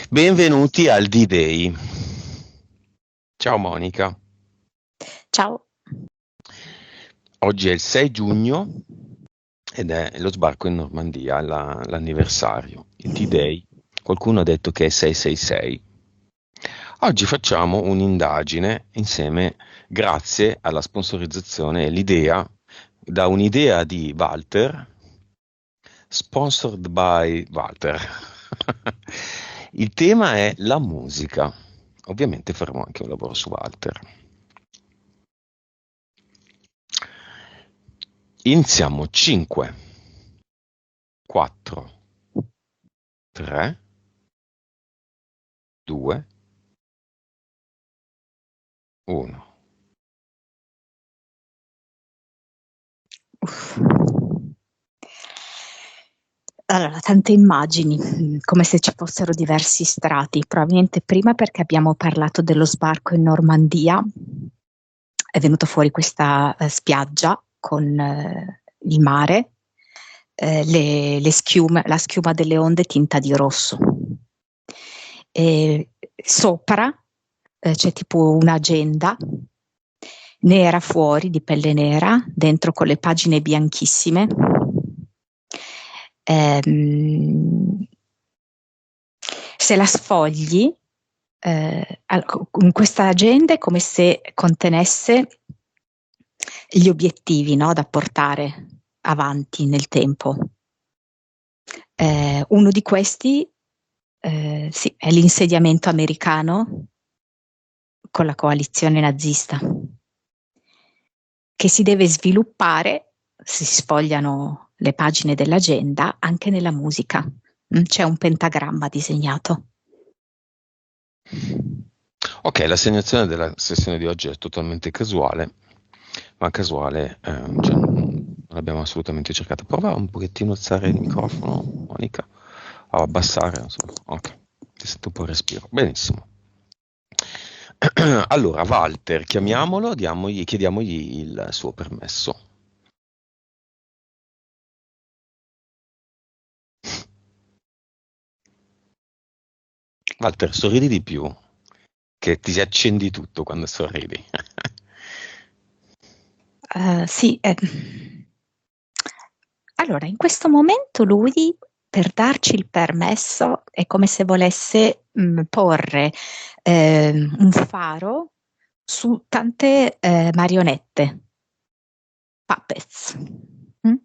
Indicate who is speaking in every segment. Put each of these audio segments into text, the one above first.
Speaker 1: Benvenuti al D-Day. Ciao Monica,
Speaker 2: Ciao.
Speaker 1: oggi è il 6 giugno ed è lo sbarco in Normandia, l'anniversario, il D-Day. Qualcuno ha detto che è 666. Oggi facciamo un'indagine insieme grazie alla sponsorizzazione e l'idea, da un'idea di Walter, sponsored by Walter. Il tema è la musica. Ovviamente faremo anche un lavoro su Walter. Iniziamo 5, 4, 3, 2, 1.
Speaker 2: Uff. Allora, tante immagini, come se ci fossero diversi strati. Probabilmente prima perché abbiamo parlato dello sbarco in Normandia, è venuto fuori questa spiaggia con il mare, le schiume, la schiuma delle onde tinta di rosso. E sopra c'è tipo un'agenda nera fuori, di pelle nera, dentro con le pagine bianchissime. Se la sfogli, in questa agenda è come se contenesse gli obiettivi, no, da portare avanti nel tempo. Uno di questi sì, è l'insediamento americano con la coalizione nazista, che si deve sviluppare, si sfogliano le pagine dell'agenda, anche nella musica. C'è un pentagramma disegnato.
Speaker 1: Ok, l'assegnazione della sessione di oggi è totalmente casuale, ma casuale, cioè, non l'abbiamo assolutamente cercata. Prova un pochettino a alzare il microfono, Monica, o abbassare, insomma. Ok, ti sento un po' il respiro. Benissimo. Allora, Walter, chiamiamolo, chiediamogli il suo permesso. Walter, sorridi di più, che ti si accendi tutto quando sorridi.
Speaker 2: Sì, allora in questo momento lui, per darci il permesso, è come se volesse porre un faro su tante marionette, puppets. mm?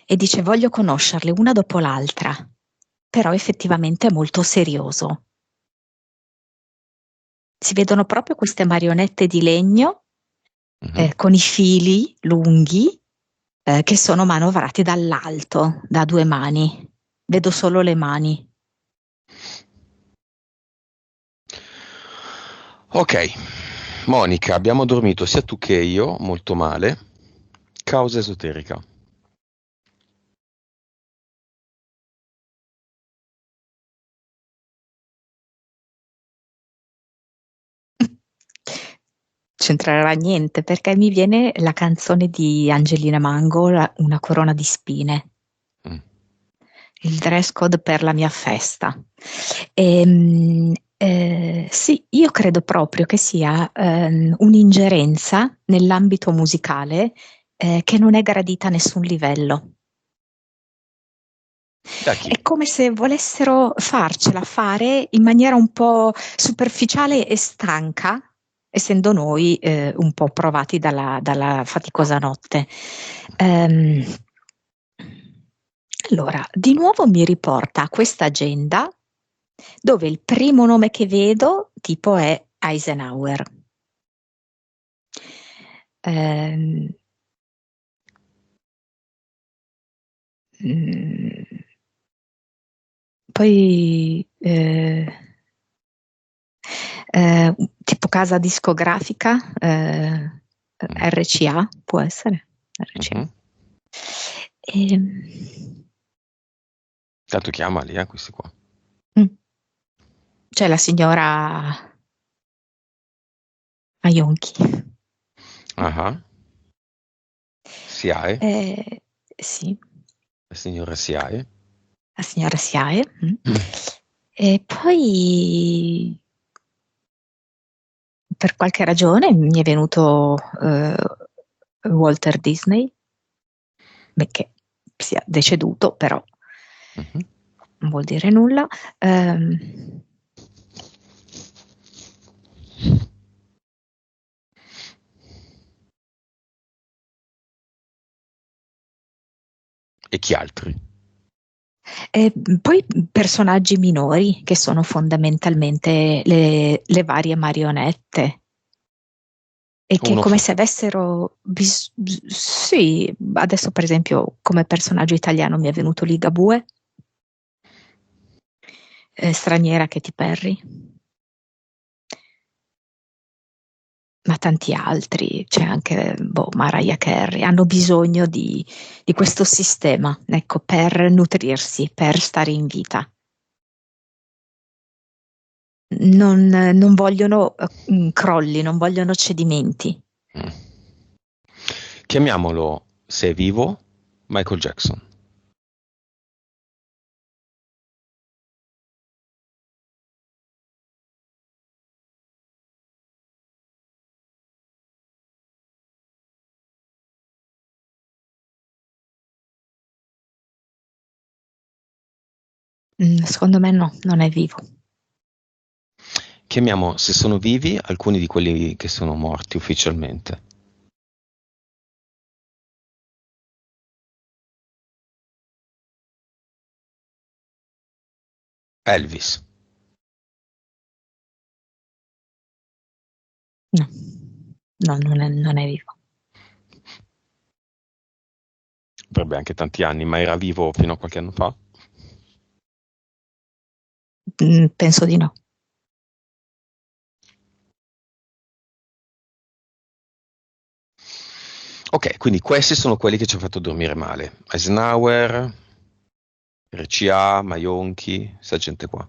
Speaker 2: E dice voglio conoscerle una dopo l'altra, però effettivamente è molto serioso. Si vedono proprio queste marionette di legno
Speaker 1: Mhm.
Speaker 2: con i fili lunghi che sono manovrati dall'alto, da 2 mani. Vedo solo le mani.
Speaker 1: Ok, Monica, abbiamo dormito sia tu che io molto male. Causa esoterica.
Speaker 2: C'entrerà niente, perché mi viene la canzone di Angelina Mango, Una corona di spine.
Speaker 1: Mm.
Speaker 2: Il dress code per la mia festa. Sì, io credo proprio che sia un'ingerenza nell'ambito musicale che non è gradita a nessun livello.
Speaker 1: Da chi?
Speaker 2: È come se volessero farcela fare in maniera un po' superficiale e stanca, essendo noi un po' provati dalla faticosa notte. Ehm, allora, di nuovo mi riporta a questa agenda dove il primo nome che vedo tipo è Eisenhower. Ehm, mm, Poi tipo casa discografica,
Speaker 1: Mm.
Speaker 2: RCA, può essere? RCA.
Speaker 1: Mhm.
Speaker 2: Ehm,
Speaker 1: Tanto chiamali, questi qua.
Speaker 2: mm, C'è la signora Maionchi.
Speaker 1: Ah, SIAE,
Speaker 2: Eh, sì,
Speaker 1: la signora SIAE.
Speaker 2: la signora Siae.
Speaker 1: Mm.
Speaker 2: E poi per qualche ragione mi è venuto Walter Disney, benché sia deceduto, però
Speaker 1: Mhm.
Speaker 2: non vuol dire nulla. Ehm,
Speaker 1: E chi altri?
Speaker 2: E poi personaggi minori che sono fondamentalmente le varie marionette e che
Speaker 1: Uno
Speaker 2: come
Speaker 1: fa.
Speaker 2: se avessero sì, adesso per esempio come personaggio italiano mi è venuto Ligabue, straniera Katy Perry, ma tanti altri, c'è anche Mariah Carey, hanno bisogno di questo sistema, ecco, per nutrirsi, per stare in vita. Non vogliono crolli, non vogliono cedimenti.
Speaker 1: Mm. Chiamiamolo, se è vivo, Michael Jackson.
Speaker 2: Secondo me no, non è vivo.
Speaker 1: Chiamiamo, se sono vivi, alcuni di quelli che sono morti ufficialmente. Elvis.
Speaker 2: No, no, non è vivo.
Speaker 1: Avrebbe anche tanti anni, ma era vivo fino a qualche anno fa.
Speaker 2: Penso di no.
Speaker 1: Ok, quindi questi sono quelli che ci hanno fatto dormire male. Eisenhower, RCA, Maionchi, sta gente qua.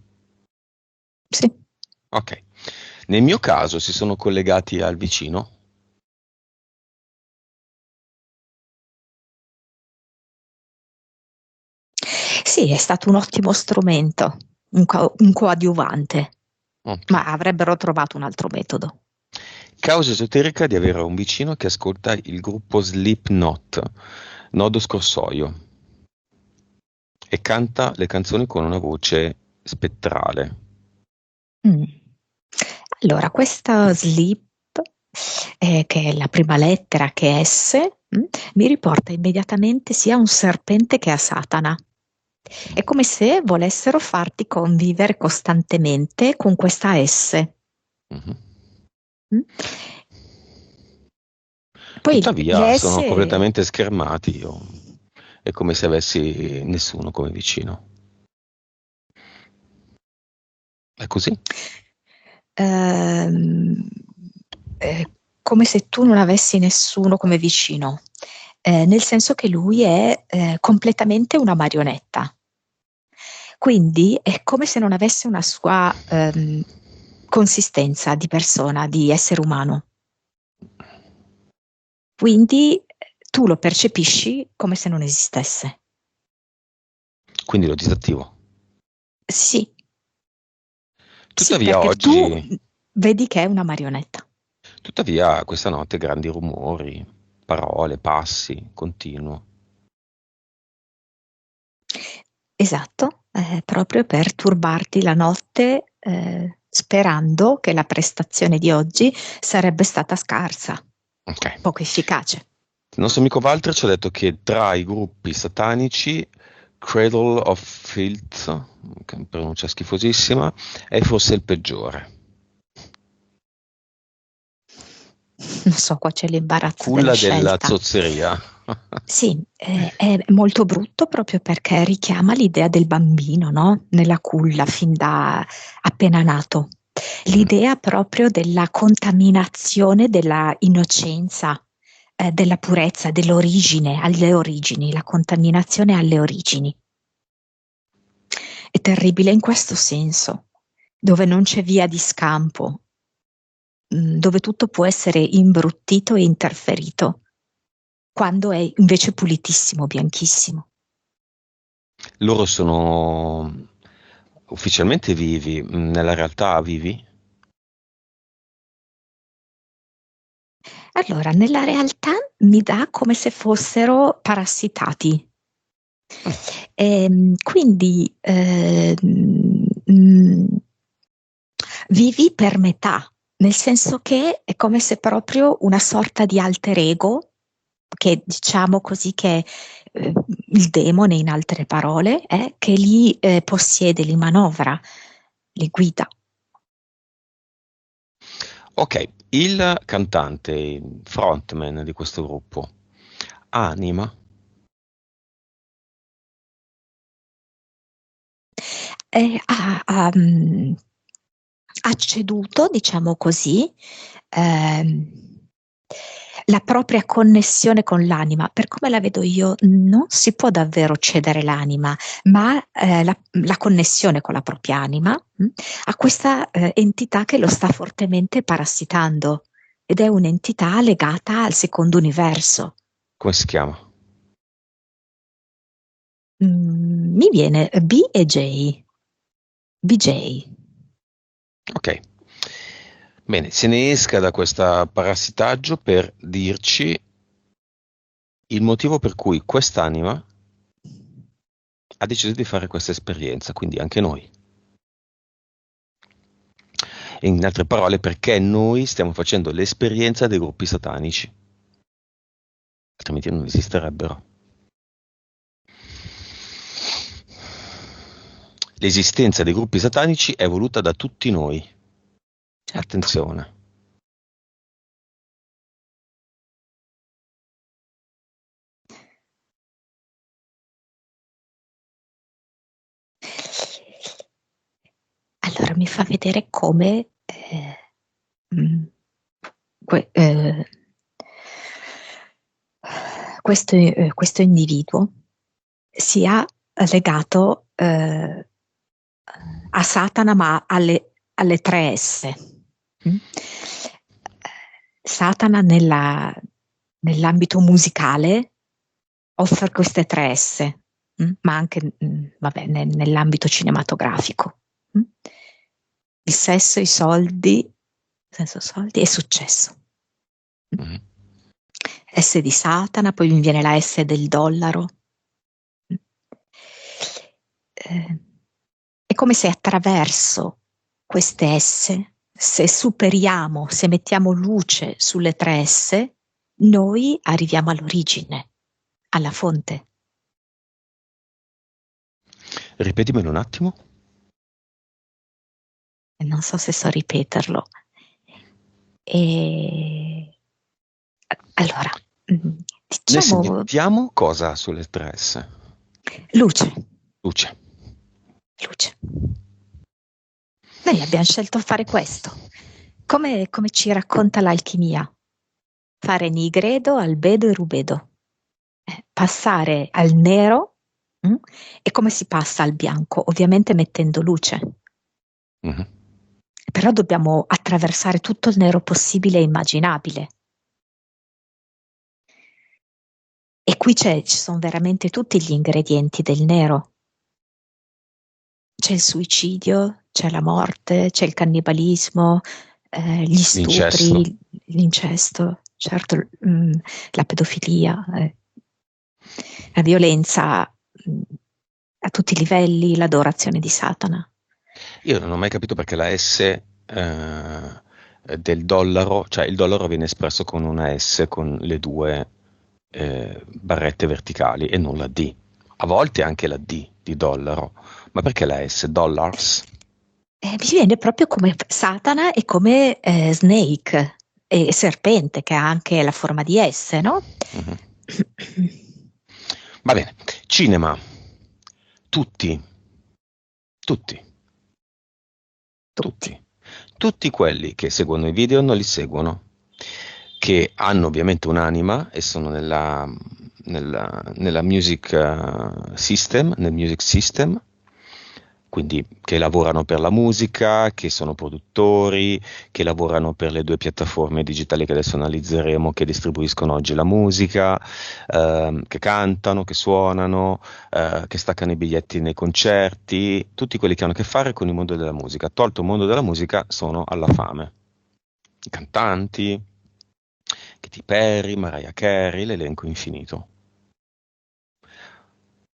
Speaker 2: Sì.
Speaker 1: Ok. Nel mio caso si sono collegati al vicino.
Speaker 2: Sì, è stato un ottimo strumento, un coadiuvante,
Speaker 1: Ok.
Speaker 2: ma avrebbero trovato un altro metodo.
Speaker 1: Causa esoterica di avere un vicino che ascolta il gruppo Slipknot, Nodo Scorsoio, e canta le canzoni con una voce spettrale.
Speaker 2: Mm. Allora, questa slip, che è la prima lettera che è S, mi riporta immediatamente sia a un serpente che a Satana. È come se volessero farti convivere costantemente con questa S.
Speaker 1: Mhm.
Speaker 2: Mm? Poi
Speaker 1: Tuttavia
Speaker 2: le S,
Speaker 1: sono completamente schermati. È come se avessi nessuno come vicino. È così?
Speaker 2: ehm, è come se tu non avessi nessuno come vicino, nel senso che lui è completamente una marionetta. Quindi è come se non avesse una sua consistenza di persona, di essere umano. Quindi tu lo percepisci come se non esistesse.
Speaker 1: Quindi lo disattivo.
Speaker 2: Sì, sì,
Speaker 1: Tuttavia
Speaker 2: perché tu
Speaker 1: oggi,
Speaker 2: vedi che è una marionetta.
Speaker 1: tuttavia questa notte grandi rumori, parole, passi, continuo.
Speaker 2: Esatto, proprio per turbarti la notte, sperando che la prestazione di oggi sarebbe stata scarsa,
Speaker 1: Ok.
Speaker 2: poco efficace.
Speaker 1: Il nostro amico Walter ci ha detto che tra i gruppi satanici, Cradle of Filth, che pronuncia schifosissima, è forse il peggiore.
Speaker 2: Non so, qua c'è l'imbarazzo della
Speaker 1: Culla della
Speaker 2: scelta.
Speaker 1: zozzeria.
Speaker 2: Sì, è molto brutto proprio perché richiama l'idea del bambino, no? Nella culla fin da appena nato.
Speaker 1: Mhm.
Speaker 2: L'idea proprio della contaminazione della innocenza, della purezza, dell'origine, alle origini, la contaminazione alle origini. È terribile in questo senso, dove non c'è via di scampo, dove tutto può essere imbruttito e interferito, quando è invece pulitissimo, bianchissimo.
Speaker 1: Loro sono ufficialmente vivi, nella realtà vivi?
Speaker 2: Allora, nella realtà mi dà come se fossero parassitati. Quindi vivi per metà, nel senso che è come se proprio una sorta di alter ego, che diciamo così che il demone, in altre parole, che li possiede, li manovra, li guida.
Speaker 1: Ok, il cantante, il frontman di questo gruppo, ha anima?
Speaker 2: Ha ceduto, diciamo così, la propria connessione con l'anima. Per come la vedo io, non si può davvero cedere l'anima, ma la connessione con la propria anima a questa entità che lo sta fortemente parassitando, ed è un'entità legata al secondo universo.
Speaker 1: Come si chiama?
Speaker 2: Mi viene B e J. BJ.
Speaker 1: Ok. Bene, se ne esca da questo parassitaggio per dirci il motivo per cui quest'anima ha deciso di fare questa esperienza, quindi anche noi. In altre parole, perché noi stiamo facendo l'esperienza dei gruppi satanici, altrimenti non esisterebbero. L'esistenza dei gruppi satanici è voluta da tutti noi.
Speaker 2: Certo.
Speaker 1: Attenzione.
Speaker 2: Allora mi fa vedere come questo individuo sia legato a Satana, ma alle 3S. Satana nell'ambito musicale offre queste 3S, ma anche vabbè, nell'ambito cinematografico. Il sesso, i soldi, soldi e successo. S di Satana, poi mi viene la S del dollaro. È come se attraverso queste S, se superiamo, se mettiamo luce sulle 3S, noi arriviamo all'origine, alla fonte.
Speaker 1: Ripetimelo un attimo.
Speaker 2: Non so se so ripeterlo. Allora,
Speaker 1: Noi se
Speaker 2: diciamo
Speaker 1: mettiamo cosa sulle 3S?
Speaker 2: luce.
Speaker 1: Luce.
Speaker 2: Noi abbiamo scelto di fare questo. Come ci racconta l'alchimia? Fare nigredo, albedo e rubedo. Passare al nero. E come si passa al bianco? Ovviamente mettendo luce. Però dobbiamo attraversare tutto il nero possibile e immaginabile. E qui ci sono veramente tutti gli ingredienti del nero. C'è il suicidio, c'è la morte, c'è il cannibalismo, gli stupri, l'incesto, certo, la pedofilia, la violenza a tutti i livelli, l'adorazione di Satana.
Speaker 1: Io non ho mai capito perché la S del dollaro, cioè il dollaro viene espresso con una S con le due barrette verticali e non la D. A volte anche la D di dollaro, ma perché la S? Dollars?
Speaker 2: Mi viene proprio come Satana e come Snake e serpente, che ha anche la forma di S, no?
Speaker 1: Va bene. Cinema. Tutti quelli che seguono i video non li seguono, che hanno ovviamente un'anima e sono nella music system, nel music system, quindi che lavorano per la musica, che sono produttori, che lavorano per le 2 piattaforme digitali che adesso analizzeremo, che distribuiscono oggi la musica, che cantano, che suonano, che staccano i biglietti nei concerti, tutti quelli che hanno a che fare con il mondo della musica. Tolto il mondo della musica, sono alla fame. I cantanti, Katy Perry, Mariah Carey, l'elenco infinito.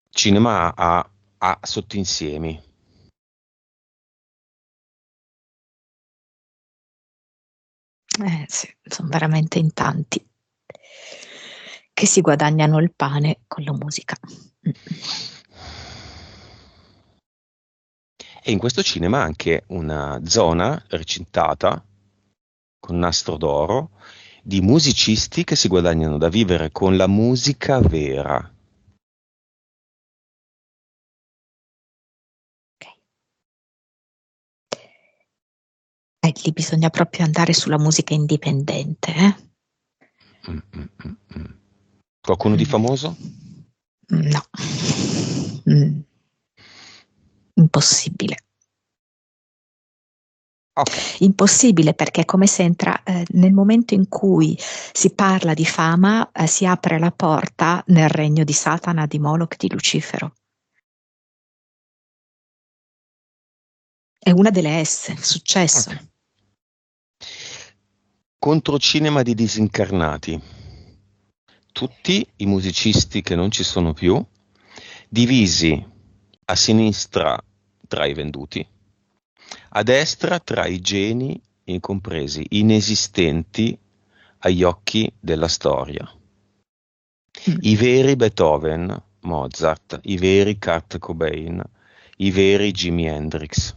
Speaker 1: Cinema ha sottoinsiemi.
Speaker 2: Sì, sono veramente in tanti che si guadagnano il pane con la musica.
Speaker 1: E in questo cinema anche una zona recintata con nastro d'oro di musicisti che si guadagnano da vivere con la musica vera.
Speaker 2: Ok. Lì bisogna proprio andare sulla musica indipendente, eh?
Speaker 1: Qualcuno di famoso?
Speaker 2: No. Impossibile.
Speaker 1: Ok.
Speaker 2: Impossibile, perché è come se entra, nel momento in cui si parla di fama, si apre la porta nel regno di Satana, di Moloch, di Lucifero. È una delle S, successo.
Speaker 1: Ok. Controcinema di disincarnati. Tutti i musicisti che non ci sono più, divisi a sinistra tra i venduti, a destra tra i geni incompresi, inesistenti agli occhi della storia. I veri Beethoven, Mozart, i veri Kurt Cobain, i veri Jimi Hendrix.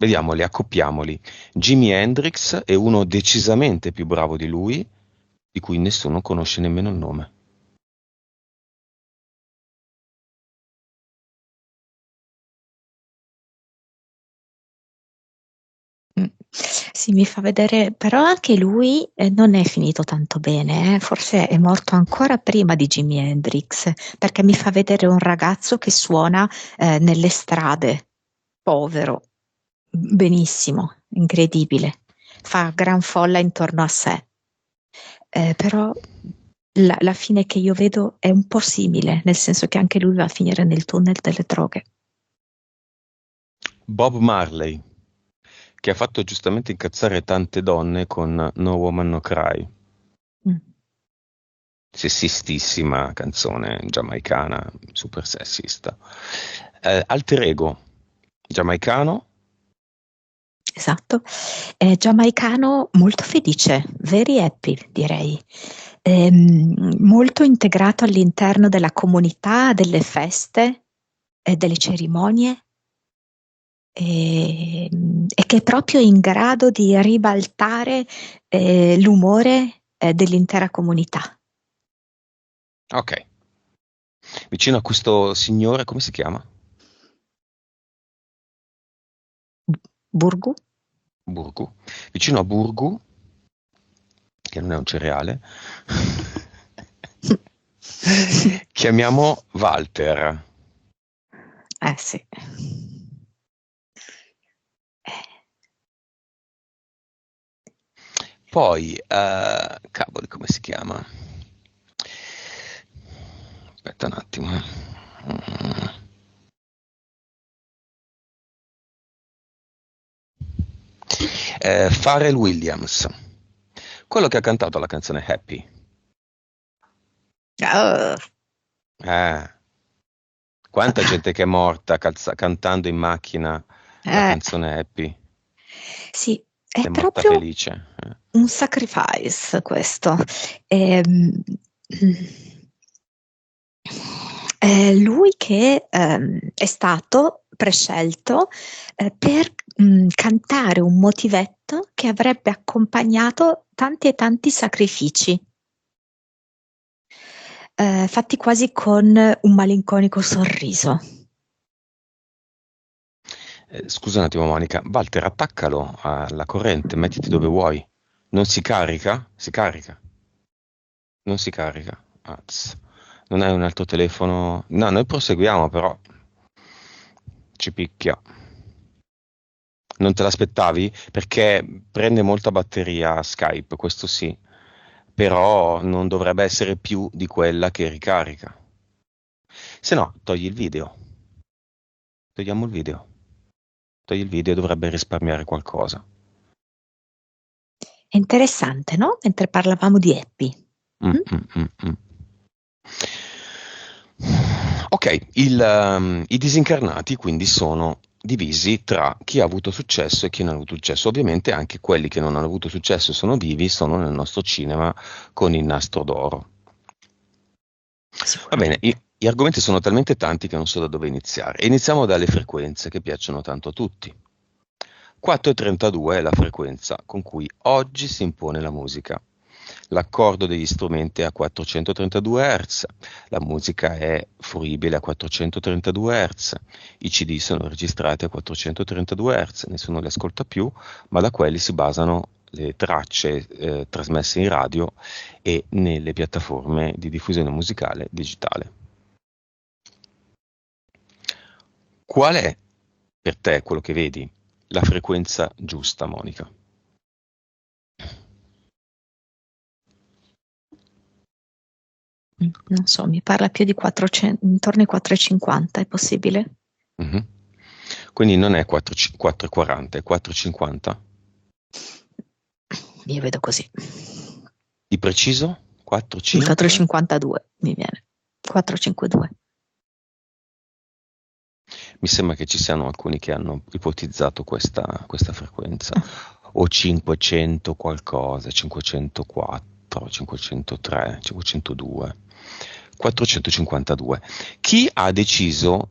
Speaker 1: Vediamoli, accoppiamoli. Jimi Hendrix è uno decisamente più bravo di lui, di cui nessuno conosce nemmeno il nome.
Speaker 2: Sì, mi fa vedere, però anche lui non è finito tanto bene, forse è morto ancora prima di Jimi Hendrix, perché mi fa vedere un ragazzo che suona nelle strade, povero, benissimo, incredibile, fa gran folla intorno a sé. Però la fine che io vedo è un po' simile, nel senso che anche lui va a finire nel tunnel delle droghe.
Speaker 1: Bob Marley, che ha fatto giustamente incazzare tante donne con No Woman No Cry.
Speaker 2: Mm.
Speaker 1: Sessistissima canzone giamaicana, super sessista. Alter Ego, giamaicano.
Speaker 2: Esatto, è giamaicano molto felice, very happy direi. Molto integrato all'interno della comunità, delle feste, delle cerimonie, e che è proprio in grado di ribaltare l'umore dell'intera comunità.
Speaker 1: Ok. Vicino a questo signore, come si chiama?
Speaker 2: Burgu?
Speaker 1: Burgu. Vicino a Burgu, che non è un cereale, chiamiamo Walter.
Speaker 2: Sì.
Speaker 1: Poi, cavoli, come si chiama? Aspetta un attimo. Pharrell Williams, quello che ha cantato la canzone Happy.
Speaker 2: Oh.
Speaker 1: Quanta gente che è morta cantando in macchina la canzone Happy.
Speaker 2: Sì, è
Speaker 1: È morta
Speaker 2: proprio
Speaker 1: felice.
Speaker 2: un sacrifice questo. Ehm, Lui che è stato prescelto per cantare un motivetto che avrebbe accompagnato tanti e tanti sacrifici, fatti quasi con un malinconico sorriso.
Speaker 1: Scusa un attimo, Monica. Walter, attaccalo alla corrente, mettiti dove vuoi. Non si carica? Si carica? Non si carica. Non hai un altro telefono? No, noi proseguiamo, però ci picchia. Non te l'aspettavi? Perché prende molta batteria Skype, questo sì, però non dovrebbe essere più di quella che ricarica. Se no, togli il video. Togliamo il video. Togli il video, dovrebbe risparmiare qualcosa.
Speaker 2: È interessante, no? Mentre parlavamo di Happy.
Speaker 1: Mm,
Speaker 2: Mm?
Speaker 1: mm, mm, mm. Ok, i disincarnati quindi sono divisi tra chi ha avuto successo e chi non ha avuto successo. Ovviamente anche quelli che non hanno avuto successo e sono vivi sono nel nostro cinema con il nastro d'oro. Va bene,
Speaker 2: Sicuramente.
Speaker 1: gli argomenti sono talmente tanti che non so da dove iniziare. Iniziamo dalle frequenze che piacciono tanto a tutti. 432 è la frequenza con cui oggi si impone la musica. L'accordo degli strumenti è a 432 Hz, la musica è fruibile a 432 Hz, i CD sono registrati a 432 Hz, nessuno li ascolta più, ma da quelli si basano le tracce trasmesse in radio e nelle piattaforme di diffusione musicale digitale. Qual è per te quello che vedi la frequenza giusta, Monica?
Speaker 2: Non so, mi parla più di 400, intorno ai 450, è possibile?
Speaker 1: Mhm. Quindi non è 440, è 450?
Speaker 2: Io vedo così.
Speaker 1: Di preciso?
Speaker 2: Il
Speaker 1: 45?
Speaker 2: 452 mi viene. 452.
Speaker 1: Mi sembra che ci siano alcuni che hanno ipotizzato questa frequenza. O 500 qualcosa, 504, 503, 502, 452. Chi ha deciso,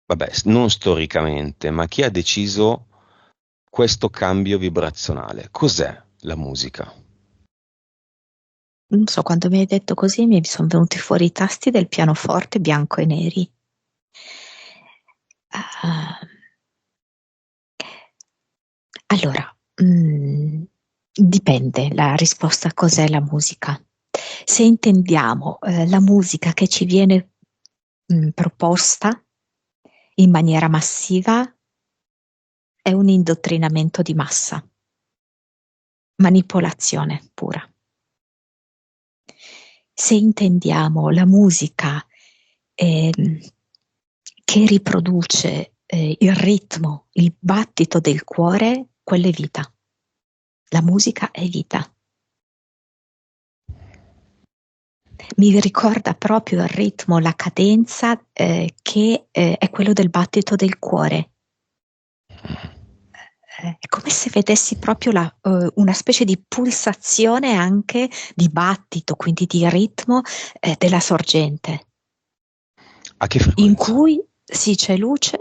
Speaker 1: vabbè, non storicamente, ma chi ha deciso questo cambio vibrazionale? Cos'è la musica?
Speaker 2: Non so, quando mi hai detto così mi sono venuti fuori i tasti del pianoforte bianco e neri. Ah, allora, dipende la risposta a cos'è la musica. Se intendiamo la musica che ci viene proposta in maniera massiva, è un indottrinamento di massa, manipolazione pura. Se intendiamo la musica che riproduce il ritmo, il battito del cuore, quella è vita. La musica è vita. Mi ricorda proprio il ritmo, la cadenza che è quello del battito del cuore. È come se vedessi proprio una specie di pulsazione anche di battito, quindi di ritmo della sorgente,
Speaker 1: A che
Speaker 2: in
Speaker 1: frequenza?
Speaker 2: cui sì c'è luce,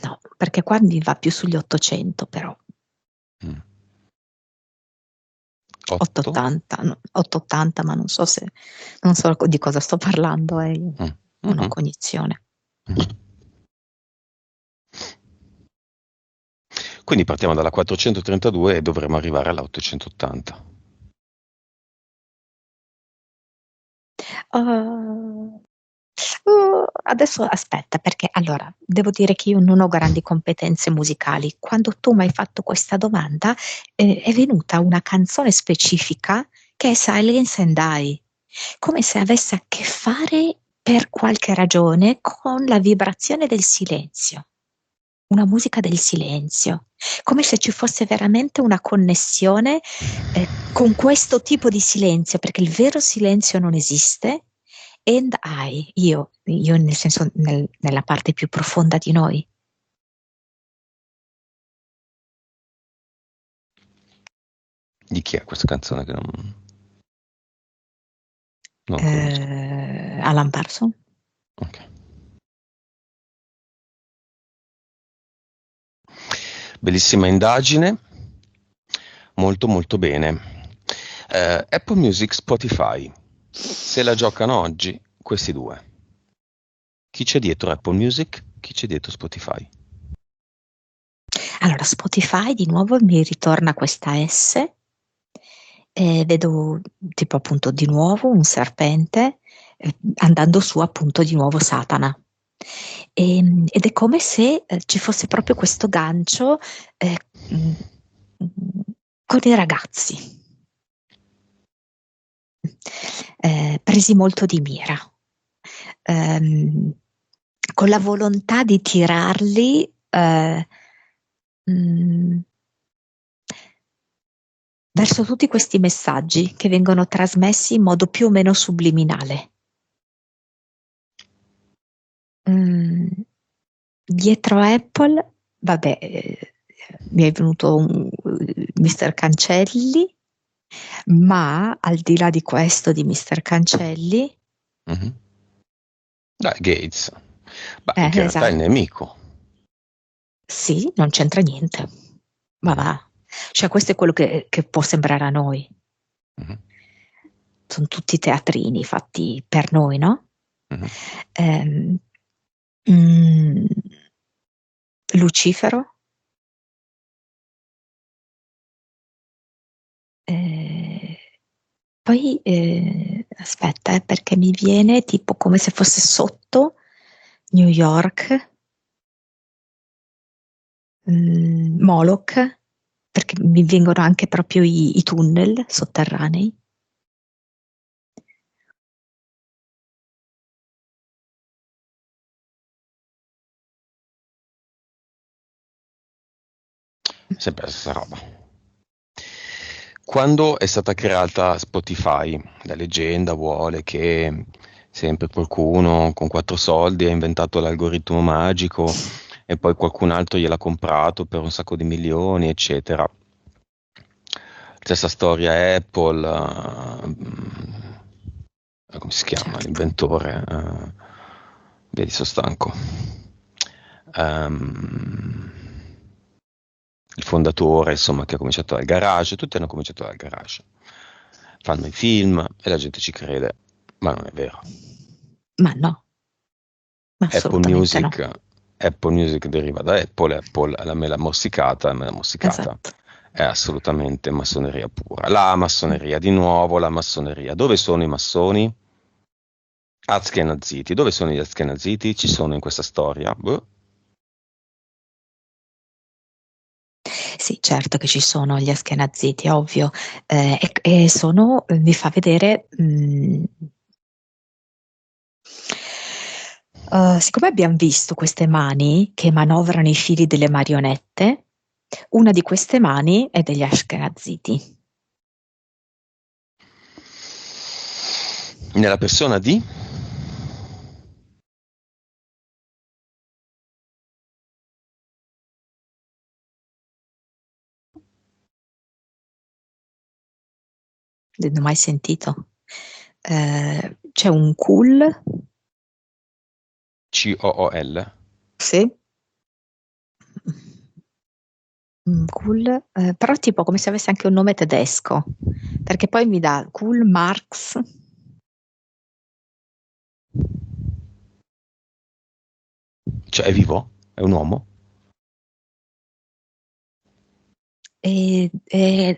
Speaker 2: no, perché qua mi va più sugli 800 però.
Speaker 1: 8?
Speaker 2: 880, no, 880, ma non so di cosa sto parlando, non ho cognizione.
Speaker 1: Quindi partiamo dalla 432 e dovremo arrivare alla 880.
Speaker 2: Adesso aspetta, perché allora devo dire che io non ho grandi competenze musicali. Quando tu mi hai fatto questa domanda, è venuta una canzone specifica che è Silence and I, come se avesse a che fare per qualche ragione con la vibrazione del silenzio, una musica del silenzio, come se ci fosse veramente una connessione con questo tipo di silenzio, perché il vero silenzio non esiste. And io nel senso nella parte più profonda di noi.
Speaker 1: Di chi è questa canzone che non conosco?
Speaker 2: Alan Parsons.
Speaker 1: Ok. Bellissima indagine, molto molto bene. Apple Music, Spotify, se la giocano oggi questi due. Chi c'è dietro Apple Music? Chi c'è dietro Spotify?
Speaker 2: Allora, Spotify di nuovo mi ritorna questa S, vedo tipo appunto di nuovo un serpente, andando su appunto di nuovo Satana. Ed è come se ci fosse proprio questo gancio con i ragazzi, presi molto di mira, con la volontà di tirarli verso tutti questi messaggi che vengono trasmessi in modo più o meno subliminale. Dietro Apple, vabbè, mi è venuto un Mr. Cancelli, ma al di là di questo, di Mr. Cancelli,
Speaker 1: Dai, Gates, che in realtà
Speaker 2: esatto.
Speaker 1: è il nemico.
Speaker 2: Sì, non c'entra niente, ma va. Cioè, questo è quello che può sembrare a noi. Sono tutti teatrini fatti per noi, no? Lucifero, poi aspetta, perché mi viene tipo come se fosse sotto New York, Moloch, perché mi vengono anche proprio i tunnel sotterranei.
Speaker 1: Sempre la stessa roba. Quando è stata creata Spotify, la leggenda vuole che sempre qualcuno con 4 soldi ha inventato l'algoritmo magico e poi qualcun altro gliel'ha comprato per un sacco di milioni, eccetera. Stessa storia Apple, come si chiama l'inventore? Vedi, sono stanco. Il fondatore, insomma, che ha cominciato dal garage, tutti hanno cominciato dal garage. Fanno i film e la gente ci crede, ma non è vero.
Speaker 2: Ma no.
Speaker 1: Apple Music deriva da Apple la mela morsicata
Speaker 2: Esatto.
Speaker 1: è assolutamente massoneria pura. La massoneria, di nuovo la massoneria. Dove sono i massoni? Ashkenaziti. Dove sono gli Ashkenaziti? Ci sono in questa storia?
Speaker 2: Sì, certo che ci sono gli Ashkenaziti, ovvio, e sono, mi fa vedere, siccome abbiamo visto queste mani che manovrano i fili delle marionette, una di queste mani è degli Ashkenaziti.
Speaker 1: Nella persona di?
Speaker 2: Non ho mai sentito. C'è un Kul.
Speaker 1: Cool?
Speaker 2: Sì. Kul, però tipo come se avesse anche un nome tedesco, perché poi mi dà Kul Marx.
Speaker 1: Cioè, è vivo? È un uomo?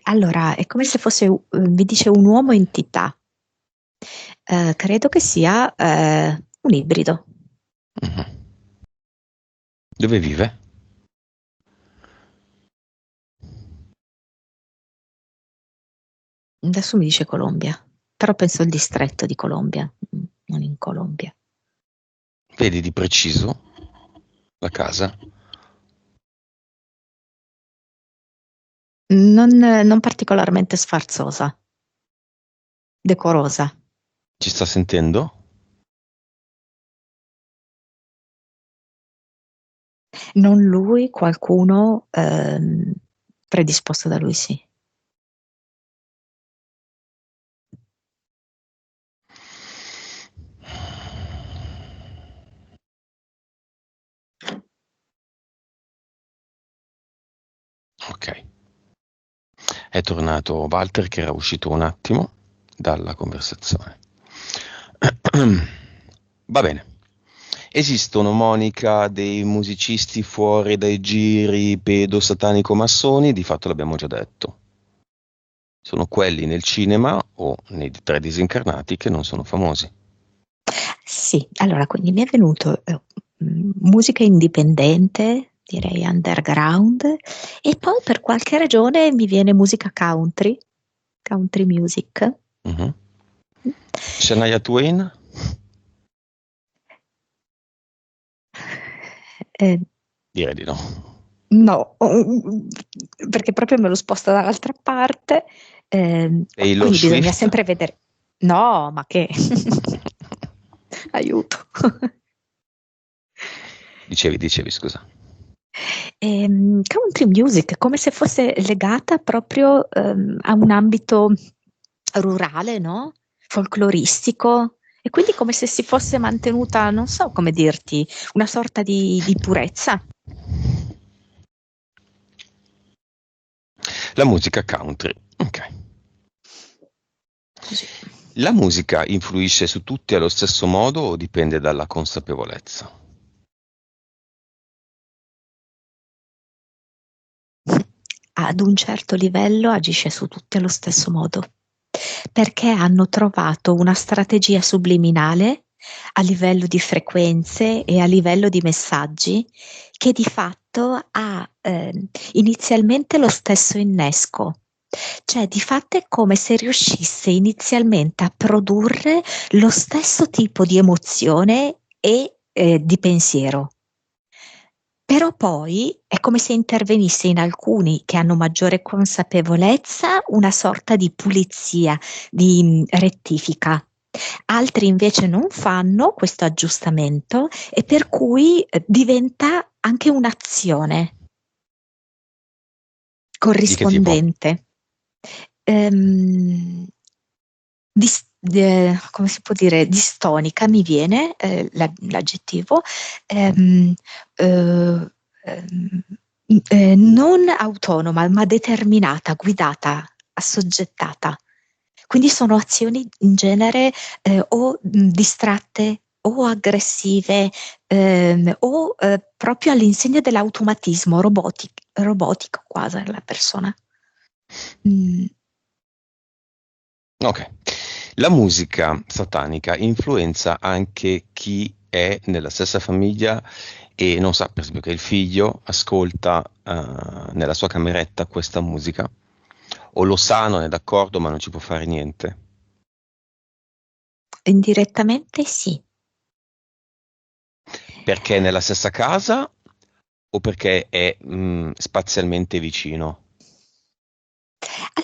Speaker 2: Allora, è come se fosse, mi dice un uomo entità. Credo che sia un ibrido.
Speaker 1: Dove vive?
Speaker 2: Adesso mi dice Colombia, però penso il distretto di Colombia, non in Colombia.
Speaker 1: Vedi di preciso la casa?
Speaker 2: Non particolarmente sfarzosa, decorosa.
Speaker 1: Ci sta sentendo?
Speaker 2: Non lui, qualcuno predisposto da lui, sì.
Speaker 1: Ok. È tornato Walter che era uscito un attimo dalla conversazione. Va bene. Esistono, Monica, dei musicisti fuori dai giri pedo-satanico-massoni? Di fatto l'abbiamo già detto. Sono quelli nel cinema o nei tre disincarnati che non sono famosi.
Speaker 2: Sì, allora quindi mi è venuto musica indipendente, direi underground, e poi per qualche ragione mi viene musica country, country music.
Speaker 1: Mhm. Shania Twain?
Speaker 2: Eh,
Speaker 1: Direi di no.
Speaker 2: no, perché proprio me lo sposta dall'altra parte,
Speaker 1: Taylor
Speaker 2: quindi bisogna
Speaker 1: Swift?
Speaker 2: sempre vedere. No, ma che? Aiuto.
Speaker 1: Dicevi, scusa.
Speaker 2: Country music, come se fosse legata proprio a un ambito rurale, no? Folcloristico, e quindi come se si fosse mantenuta, non so come dirti, una sorta di purezza.
Speaker 1: La musica country. Ok.
Speaker 2: Così.
Speaker 1: La musica influisce su tutti allo stesso modo o dipende dalla consapevolezza?
Speaker 2: Ad un certo livello agisce su tutti allo stesso modo, perché hanno trovato una strategia subliminale a livello di frequenze e a livello di messaggi che di fatto ha inizialmente lo stesso innesco. Cioè, di fatto è come se riuscisse inizialmente a produrre lo stesso tipo di emozione e di pensiero. Però poi è come se intervenisse in alcuni che hanno maggiore consapevolezza una sorta di pulizia, di rettifica. Altri invece non fanno questo aggiustamento e per cui diventa anche un'azione
Speaker 1: Di che tipo?
Speaker 2: corrispondente. Ehm, come si può dire, distonica mi viene l'aggettivo, ehm, eh, ehm, non autonoma, ma determinata, guidata, assoggettata. Quindi sono azioni in genere o distratte o aggressive o proprio all'insegna dell'automatismo robotico quasi la persona. Mm.
Speaker 1: Ok. La musica satanica influenza anche chi è nella stessa famiglia e non sa, per esempio, che il figlio ascolta nella sua cameretta questa musica, o lo sa, non è d'accordo, ma non ci può fare niente.
Speaker 2: Indirettamente sì.
Speaker 1: Perché è nella stessa casa o perché è spazialmente vicino?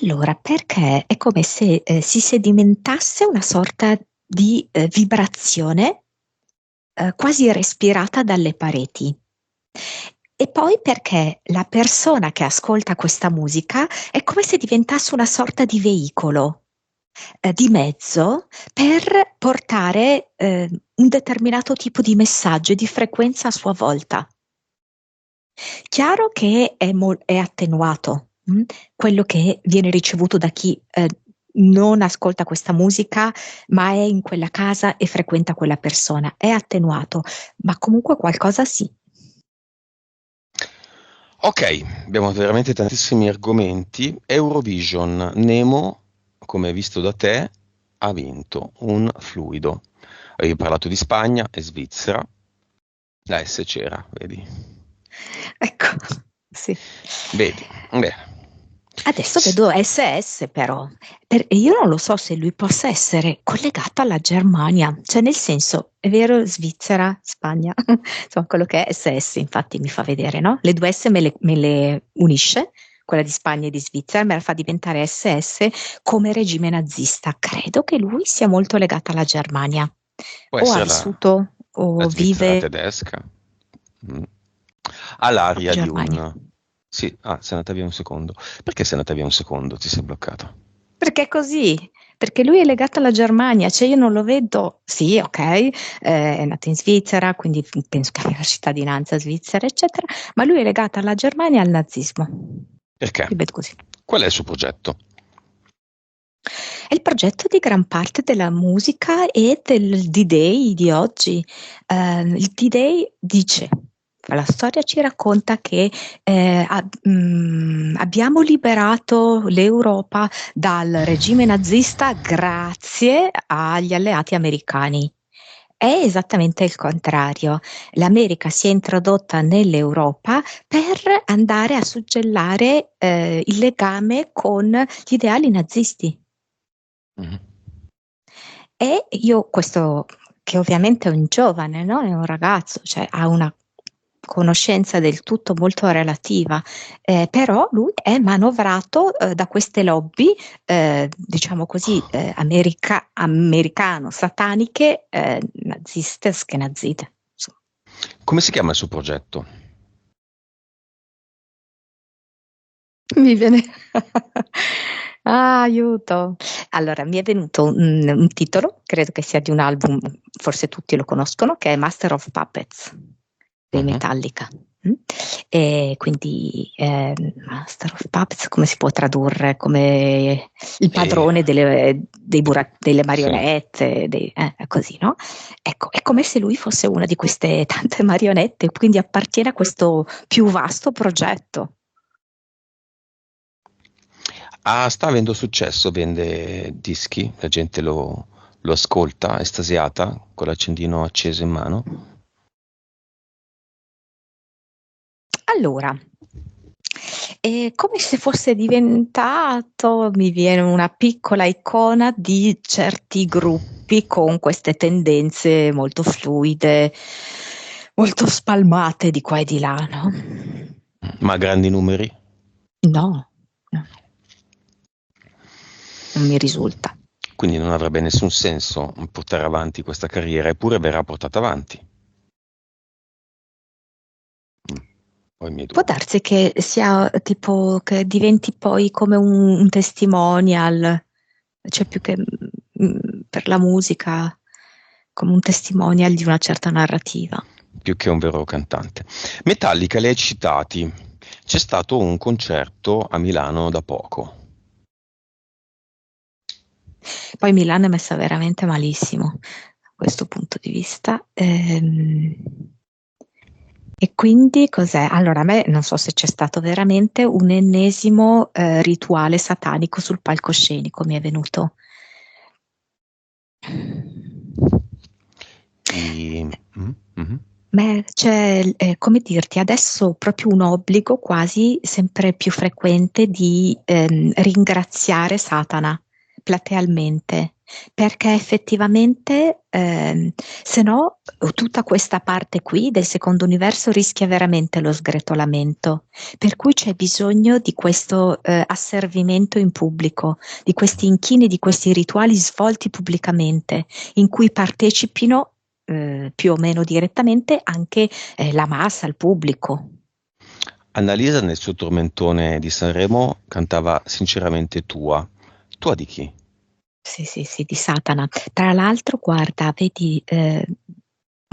Speaker 2: Allora, perché è come se si sedimentasse una sorta di vibrazione quasi respirata dalle pareti. E poi perché la persona che ascolta questa musica è come se diventasse una sorta di veicolo, di mezzo per portare un determinato tipo di messaggio e di frequenza a sua volta. Chiaro che è attenuato, quello che viene ricevuto da chi non ascolta questa musica, ma è in quella casa e frequenta quella persona. È attenuato, ma comunque qualcosa sì.
Speaker 1: Ok, abbiamo veramente tantissimi argomenti. Eurovision, Nemo, come visto da te, ha vinto un fluido. Avevi parlato di Spagna e Svizzera, la S c'era, vedi.
Speaker 2: Ecco, sì.
Speaker 1: Vedi, beh.
Speaker 2: Adesso vedo SS però, io non lo so se lui possa essere collegato alla Germania, cioè nel senso, è vero, Svizzera, Spagna, insomma quello che è SS infatti mi fa vedere, no? Le due S me le unisce, quella di Spagna e di Svizzera, me la fa diventare SS come regime nazista. Credo che lui sia molto legato alla Germania,
Speaker 1: Può
Speaker 2: o ha
Speaker 1: essere
Speaker 2: vissuto
Speaker 1: la
Speaker 2: o
Speaker 1: Svizzera
Speaker 2: vive
Speaker 1: tedesca. Mm. Ha
Speaker 2: in
Speaker 1: l'aria di
Speaker 2: Germania.
Speaker 1: un... Sì, sei andata via un secondo. Perché sei andata via un secondo? Ti sei bloccata?
Speaker 2: Perché è così? Perché lui è legato alla Germania, cioè io non lo vedo, sì, ok, è nato in Svizzera, quindi penso che abbia la cittadinanza svizzera, eccetera, ma lui è legato alla Germania e al nazismo.
Speaker 1: Perché?
Speaker 2: Li vedo così.
Speaker 1: Qual è il suo progetto?
Speaker 2: È il progetto di gran parte della musica e del D-Day di oggi. Il D-Day dice, la storia ci racconta che abbiamo liberato l'Europa dal regime nazista grazie agli alleati americani. è esattamente il contrario. L'America si è introdotta nell'Europa per andare a suggellare il legame con gli ideali nazisti.
Speaker 1: Mhm.
Speaker 2: E io questo, che ovviamente è un giovane, no? È un ragazzo, cioè ha una conoscenza del tutto molto relativa, però lui è manovrato da queste lobby, diciamo così, americano-sataniche, naziste, skenazite. Insomma.
Speaker 1: Come si chiama il suo progetto?
Speaker 2: Mi viene... Ah, aiuto! Allora, mi è venuto un titolo, credo che sia di un album, forse tutti lo conoscono, che è Master of Puppets dei
Speaker 1: Mhm.
Speaker 2: Metallica. Mm? E quindi Master of Puppets come si può tradurre? Come il
Speaker 1: E-
Speaker 2: padrone delle
Speaker 1: sì.
Speaker 2: marionette, così, no? Ecco, è come se lui fosse una di queste tante marionette, quindi appartiene a questo più vasto progetto.
Speaker 1: Ah, sta avendo successo, vende dischi, la gente lo ascolta, estasiata, con l'accendino acceso in mano.
Speaker 2: Allora, è come se fosse diventato, mi viene una piccola icona di certi gruppi con queste tendenze molto fluide, molto spalmate di qua e di là, no?
Speaker 1: Ma a grandi numeri?
Speaker 2: No, no, non mi risulta.
Speaker 1: Quindi non avrebbe nessun senso portare avanti questa carriera, eppure verrà portata avanti. Ho i miei
Speaker 2: Può
Speaker 1: dubbi.
Speaker 2: darsi che sia tipo che diventi poi come un testimonial, cioè più che per la musica, come un testimonial di una certa narrativa.
Speaker 1: Più che un vero cantante. Metallica, li hai citati. C'è stato un concerto a Milano da poco.
Speaker 2: Poi Milano è messa veramente malissimo da questo punto di vista. E quindi cos'è? Allora, a me non so se c'è stato veramente un ennesimo rituale satanico sul palcoscenico, mi è venuto.
Speaker 1: Mhm.
Speaker 2: Beh, c'è, come dirti, adesso proprio un obbligo quasi sempre più frequente di ringraziare Satana platealmente, perché effettivamente se no tutta questa parte qui del secondo universo rischia veramente lo sgretolamento, per cui c'è bisogno di questo asservimento in pubblico, di questi inchini, di questi rituali svolti pubblicamente, in cui partecipino più o meno direttamente anche la massa, il pubblico.
Speaker 1: Annalisa nel suo tormentone di Sanremo cantava sinceramente tua. Tua di chi?
Speaker 2: Sì, sì, sì, di Satana. Tra l'altro, guarda, vedi,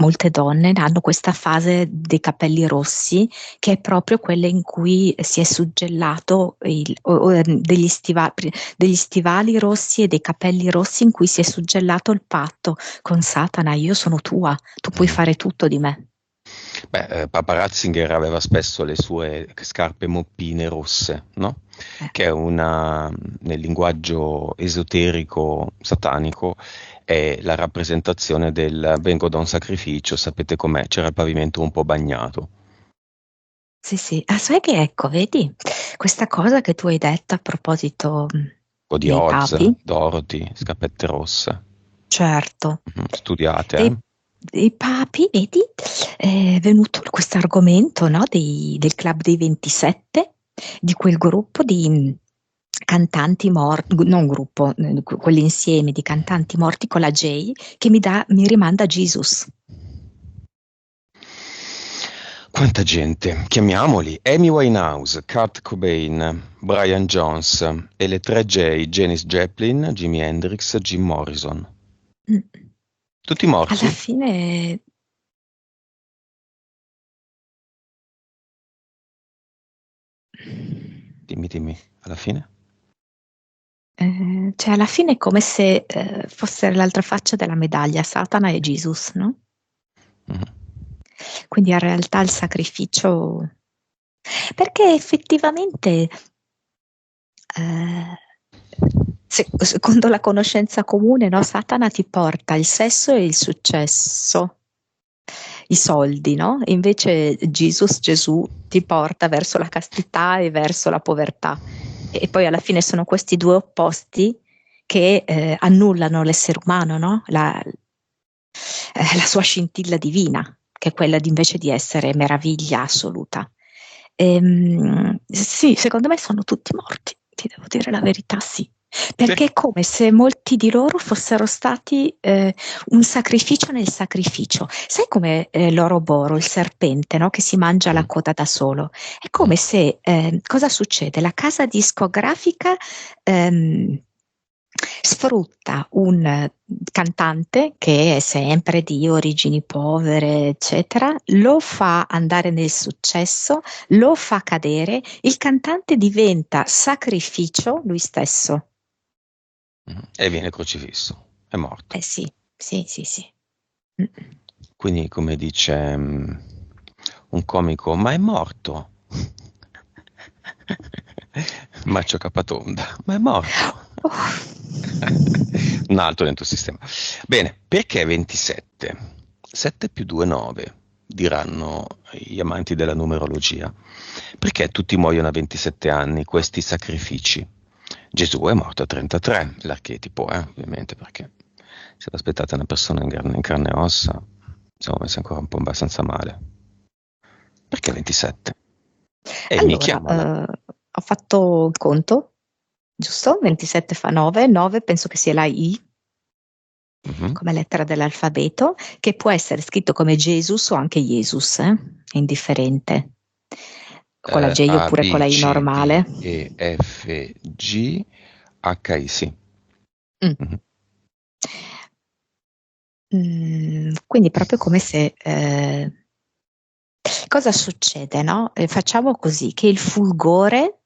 Speaker 2: molte donne hanno questa fase dei capelli rossi, che è proprio quella in cui si è suggellato degli stivali rossi e dei capelli rossi in cui si è suggellato il patto con Satana. Io sono tua, tu puoi
Speaker 1: Mm.
Speaker 2: fare tutto di me.
Speaker 1: Beh, Papa Ratzinger aveva spesso le sue scarpe moppine rosse, no?
Speaker 2: Eh.
Speaker 1: Che è nel linguaggio esoterico satanico, è la rappresentazione del vengo da un sacrificio, sapete com'è? C'era il pavimento un po' bagnato.
Speaker 2: Sì, sì. Ah, sai che ecco, vedi, questa cosa che tu hai detto a proposito
Speaker 1: O di
Speaker 2: dei
Speaker 1: Oz,
Speaker 2: papi,
Speaker 1: Dorothy, scarpette rosse.
Speaker 2: certo,
Speaker 1: Studiate,
Speaker 2: dei, dei papi, vedi, è venuto questo argomento, no, del Club dei 27, di quel gruppo di cantanti morti, non gruppo, quell'insieme di cantanti morti con la J, che mi rimanda a Jesus.
Speaker 1: Quanta gente! Chiamiamoli Amy Winehouse, Kurt Cobain, Brian Jones e le 3J, Janis Joplin, Jimi Hendrix, Jim Morrison.
Speaker 2: Mm.
Speaker 1: Tutti
Speaker 2: Alla
Speaker 1: morti?
Speaker 2: fine,
Speaker 1: Dimmi, dimmi, alla fine?
Speaker 2: cioè alla fine è come se fosse l'altra faccia della medaglia, Satana e Jesus, no?
Speaker 1: Mhm.
Speaker 2: Quindi in realtà il sacrificio, perché effettivamente eh, secondo la conoscenza comune, no? Satana ti porta il sesso e il successo, i soldi, no? Invece Gesù ti porta verso la castità e verso la povertà. E poi alla fine sono questi due opposti che annullano l'essere umano, no? La sua scintilla divina, che è quella invece di essere meraviglia assoluta. Sì, secondo me sono tutti morti, ti devo dire la verità, sì. Perché è come se molti di loro fossero stati un sacrificio nel sacrificio. Sai come l'Oroboro, il serpente, no? Che si mangia la coda da solo? È come se, cosa succede? La casa discografica sfrutta un cantante che è sempre di origini povere, eccetera, lo fa andare nel successo, lo fa cadere, il cantante diventa sacrificio lui stesso.
Speaker 1: E viene crocifisso, è morto.
Speaker 2: Sì, sì, sì, sì.
Speaker 1: Quindi, come dice un comico, ma è morto? Macio Capatonda, ma è morto? Un altro dentro il sistema. Bene, perché 27? 7 più 2, 9, diranno gli amanti della numerologia. Perché tutti muoiono a 27 anni, questi sacrifici? Gesù è morto a 33, l'archetipo, ovviamente, perché se aspettate una persona in carne e ossa, siamo messi ancora un po' abbastanza male. Perché 27? Mi chiamala.
Speaker 2: Ho fatto il conto, giusto? 27 fa 9, 9 penso che sia la I, come lettera dell'alfabeto, che può essere scritto come Jesus o anche Jesus, è indifferente. Con la J
Speaker 1: A,
Speaker 2: oppure con
Speaker 1: B,
Speaker 2: la I
Speaker 1: C,
Speaker 2: normale.
Speaker 1: D, E, F, G, H, I, sì.
Speaker 2: Quindi proprio come se cosa succede, no? Facciamo così, che il fulgore,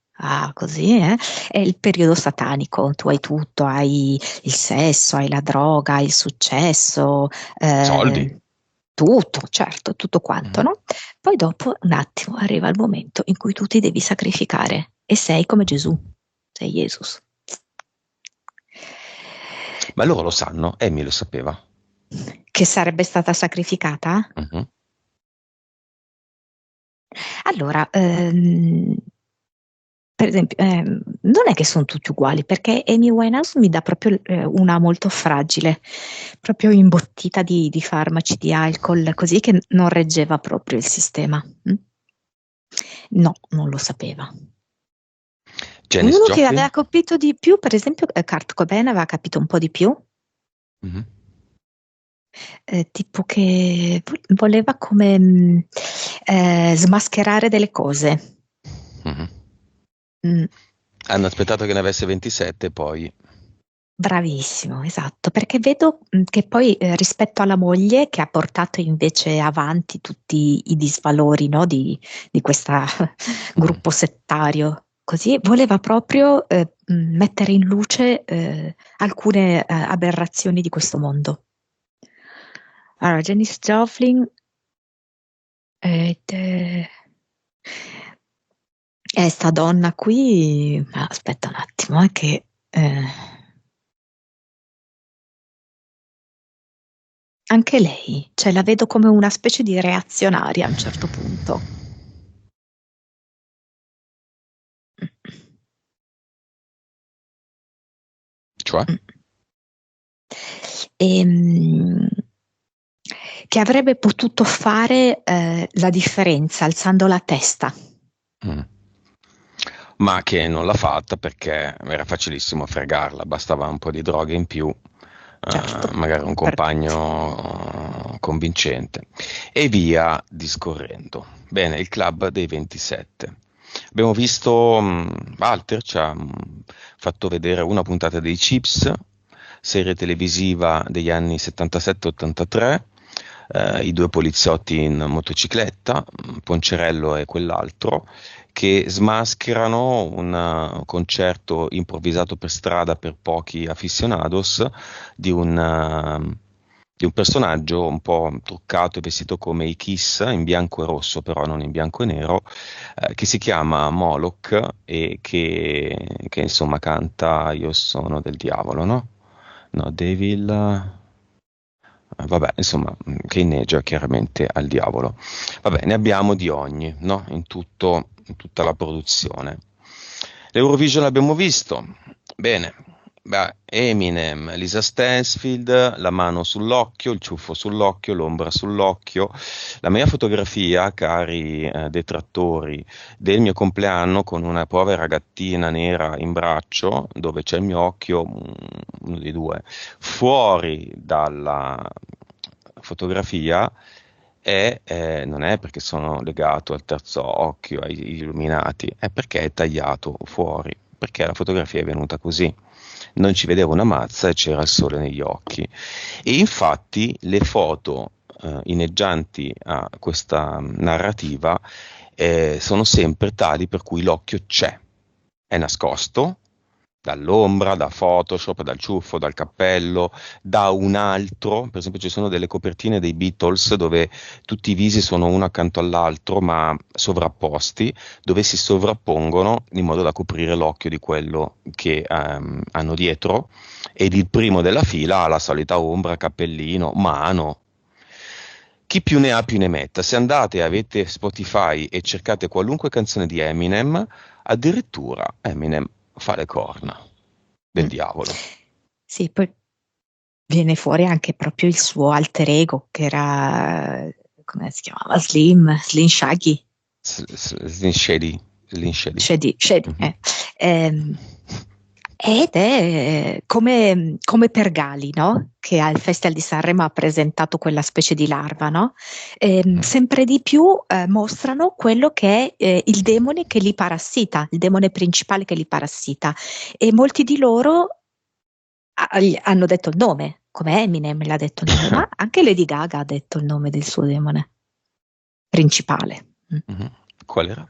Speaker 2: così, è il periodo satanico, tu hai tutto, hai il sesso, hai la droga, hai il successo,
Speaker 1: Soldi.
Speaker 2: tutto, certo, tutto quanto, no? Poi dopo un attimo arriva il momento in cui tu ti devi sacrificare e sei come Gesù, sei Jesus.
Speaker 1: Ma loro lo sanno, Amy lo sapeva.
Speaker 2: Che sarebbe stata sacrificata? Allora, per esempio, non è che sono tutti uguali, perché Amy Winehouse mi dà proprio una molto fragile, proprio imbottita di farmaci, di alcol, così che non reggeva proprio il sistema. No, non lo sapeva.
Speaker 1: Janis
Speaker 2: Uno che
Speaker 1: Joplin?
Speaker 2: aveva capito di più, per esempio, Kurt Cobain aveva capito un po' di più. Tipo che voleva come smascherare delle cose.
Speaker 1: Hanno aspettato che ne avesse 27 poi.
Speaker 2: Bravissimo, esatto, perché vedo che poi rispetto alla moglie che ha portato invece avanti tutti i disvalori, no, di questo gruppo settario, così voleva proprio mettere in luce alcune aberrazioni di questo mondo. Allora, Janis Joplin è sta donna qui, aspetta un attimo, che anche lei, cioè la vedo come una specie di reazionaria a un certo punto.
Speaker 1: Cioè?
Speaker 2: Che avrebbe potuto fare la differenza alzando la testa.
Speaker 1: Ma che non l'ha fatta perché era facilissimo fregarla, bastava un po' di droga in più,
Speaker 2: Certo,
Speaker 1: magari un compagno convincente e via discorrendo. Bene, il club dei 27. Abbiamo visto, Walter ci ha fatto vedere una puntata dei Chips, serie televisiva degli anni 77-83, i due poliziotti in motocicletta, Poncerello e quell'altro, che smascherano un concerto improvvisato per strada per pochi aficionados di un di un personaggio un po' truccato e vestito come i Kiss, in bianco e rosso, però non in bianco e nero, che si chiama Moloch e che insomma canta Io sono del diavolo, no? No, Devil. Vabbè, insomma, che inneggia chiaramente al diavolo. Vabbè, ne abbiamo di ogni, no? In tutta la produzione. L'Eurovision l'abbiamo visto. Bene. Beh, Eminem, Lisa Stansfield, la mano sull'occhio, il ciuffo sull'occhio, l'ombra sull'occhio. La mia fotografia, cari detrattori, del mio compleanno con una povera gattina nera in braccio, dove c'è il mio occhio, uno dei due, fuori dalla fotografia non è perché sono legato al terzo occhio, ai illuminati, è perché è tagliato fuori, perché la fotografia è venuta così. Non ci vedevo una mazza e c'era il sole negli occhi. E infatti le foto inneggianti a questa narrativa sono sempre tali per cui l'occhio c'è, è nascosto dall'ombra, da Photoshop, dal ciuffo, dal cappello, da un altro. Per esempio ci sono delle copertine dei Beatles dove tutti i visi sono uno accanto all'altro ma sovrapposti, dove si sovrappongono in modo da coprire l'occhio di quello che hanno dietro, ed il primo della fila ha la solita ombra, cappellino, mano. Chi più ne ha più ne metta. Se andate e avete Spotify e cercate qualunque canzone di Eminem, addirittura Eminem fa le corna del
Speaker 2: Mm.
Speaker 1: diavolo.
Speaker 2: Sì, poi viene fuori anche proprio il suo alter ego, che era, come si chiamava? Slim Shaggy.
Speaker 1: Slim Shady. Slim Shady.
Speaker 2: Shady,
Speaker 1: Mhm.
Speaker 2: ed è come per Gali, no? Che al Festival di Sanremo ha presentato quella specie di larva, no?
Speaker 1: Mhm.
Speaker 2: Sempre di più mostrano quello che è il demone che li parassita, il demone principale che li parassita. E molti di loro hanno detto il nome, come Eminem l'ha detto il nome, ma anche Lady Gaga ha detto il nome del suo demone principale.
Speaker 1: Mhm. Qual era?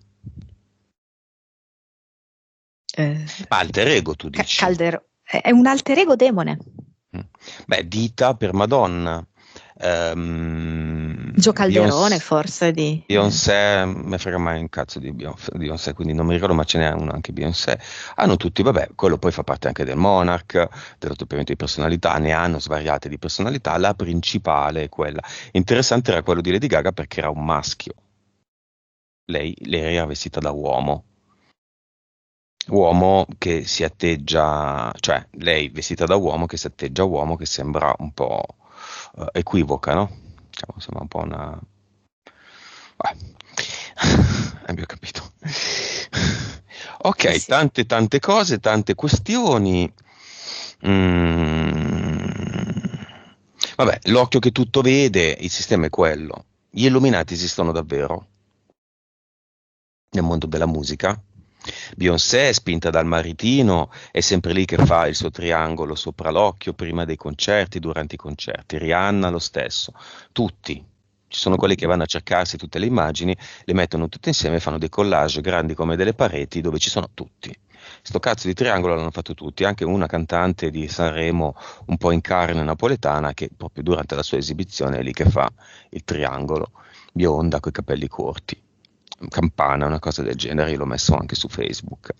Speaker 2: Eh,
Speaker 1: Ma alter ego, tu dici?
Speaker 2: È un alter ego demone.
Speaker 1: Mm. Beh, Dita per Madonna.
Speaker 2: Gio Calderone
Speaker 1: Beyoncé,
Speaker 2: forse di...
Speaker 1: Beyoncé, me frega mai un cazzo di Beyoncé, quindi non mi ricordo, ma ce n'è uno anche Beyoncé. Hanno tutti, vabbè, quello poi fa parte anche del Monarch, dell'addoppiamento di personalità, ne hanno svariate di personalità, la principale è quella. Interessante era quello di Lady Gaga perché era un maschio, lei era vestita da uomo che si atteggia, cioè lei vestita da uomo che si atteggia uomo, che sembra un po' equivoca, no? Diciamo, sembra un po' una. Abbiamo capito.
Speaker 2: Sì,
Speaker 1: Ok,
Speaker 2: sì.
Speaker 1: tante cose, tante questioni. Mm. Vabbè, l'occhio che tutto vede, il sistema è quello. Gli illuminati esistono davvero nel mondo della musica. Beyoncé, spinta dal maritino, è sempre lì che fa il suo triangolo sopra l'occhio prima dei concerti, durante i concerti. Rihanna lo stesso. Tutti. Ci sono quelli che vanno a cercarsi tutte le immagini, le mettono tutte insieme e fanno dei collage grandi come delle pareti dove ci sono tutti. Sto cazzo di triangolo l'hanno fatto tutti, anche una cantante di Sanremo un po' in carne napoletana che proprio durante la sua esibizione è lì che fa il triangolo, bionda coi capelli corti. Campana, una cosa del genere, io l'ho messo anche su Facebook.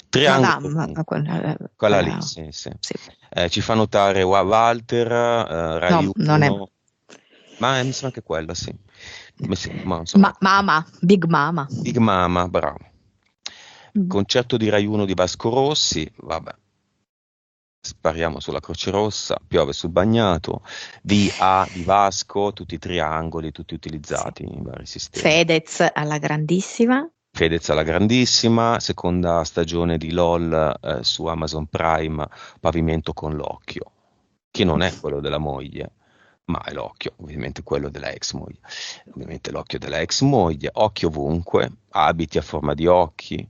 Speaker 1: Triangolo,
Speaker 2: Madame,
Speaker 1: quella lì, sì, sì.
Speaker 2: sì.
Speaker 1: Ci fa notare Walter, Rai
Speaker 2: No, non è
Speaker 1: 1, ma mi sembra anche quella, sì. Ma insomma,
Speaker 2: Mama, Big Mama.
Speaker 1: Big Mama, bravo.
Speaker 2: Mm.
Speaker 1: Concerto di Rai 1 di Vasco Rossi, vabbè. Spariamo sulla Croce Rossa, piove sul bagnato, VA di Vasco, tutti i triangoli, tutti
Speaker 2: Sì.
Speaker 1: utilizzati in vari sistemi.
Speaker 2: Fedez alla grandissima.
Speaker 1: Fedez alla grandissima, seconda stagione di LOL su Amazon Prime, Pavimento con l'occhio, che non è quello della moglie, ma è l'occhio, ovviamente quello della ex moglie. Ovviamente l'occhio della ex moglie, occhi ovunque, abiti a forma di occhi.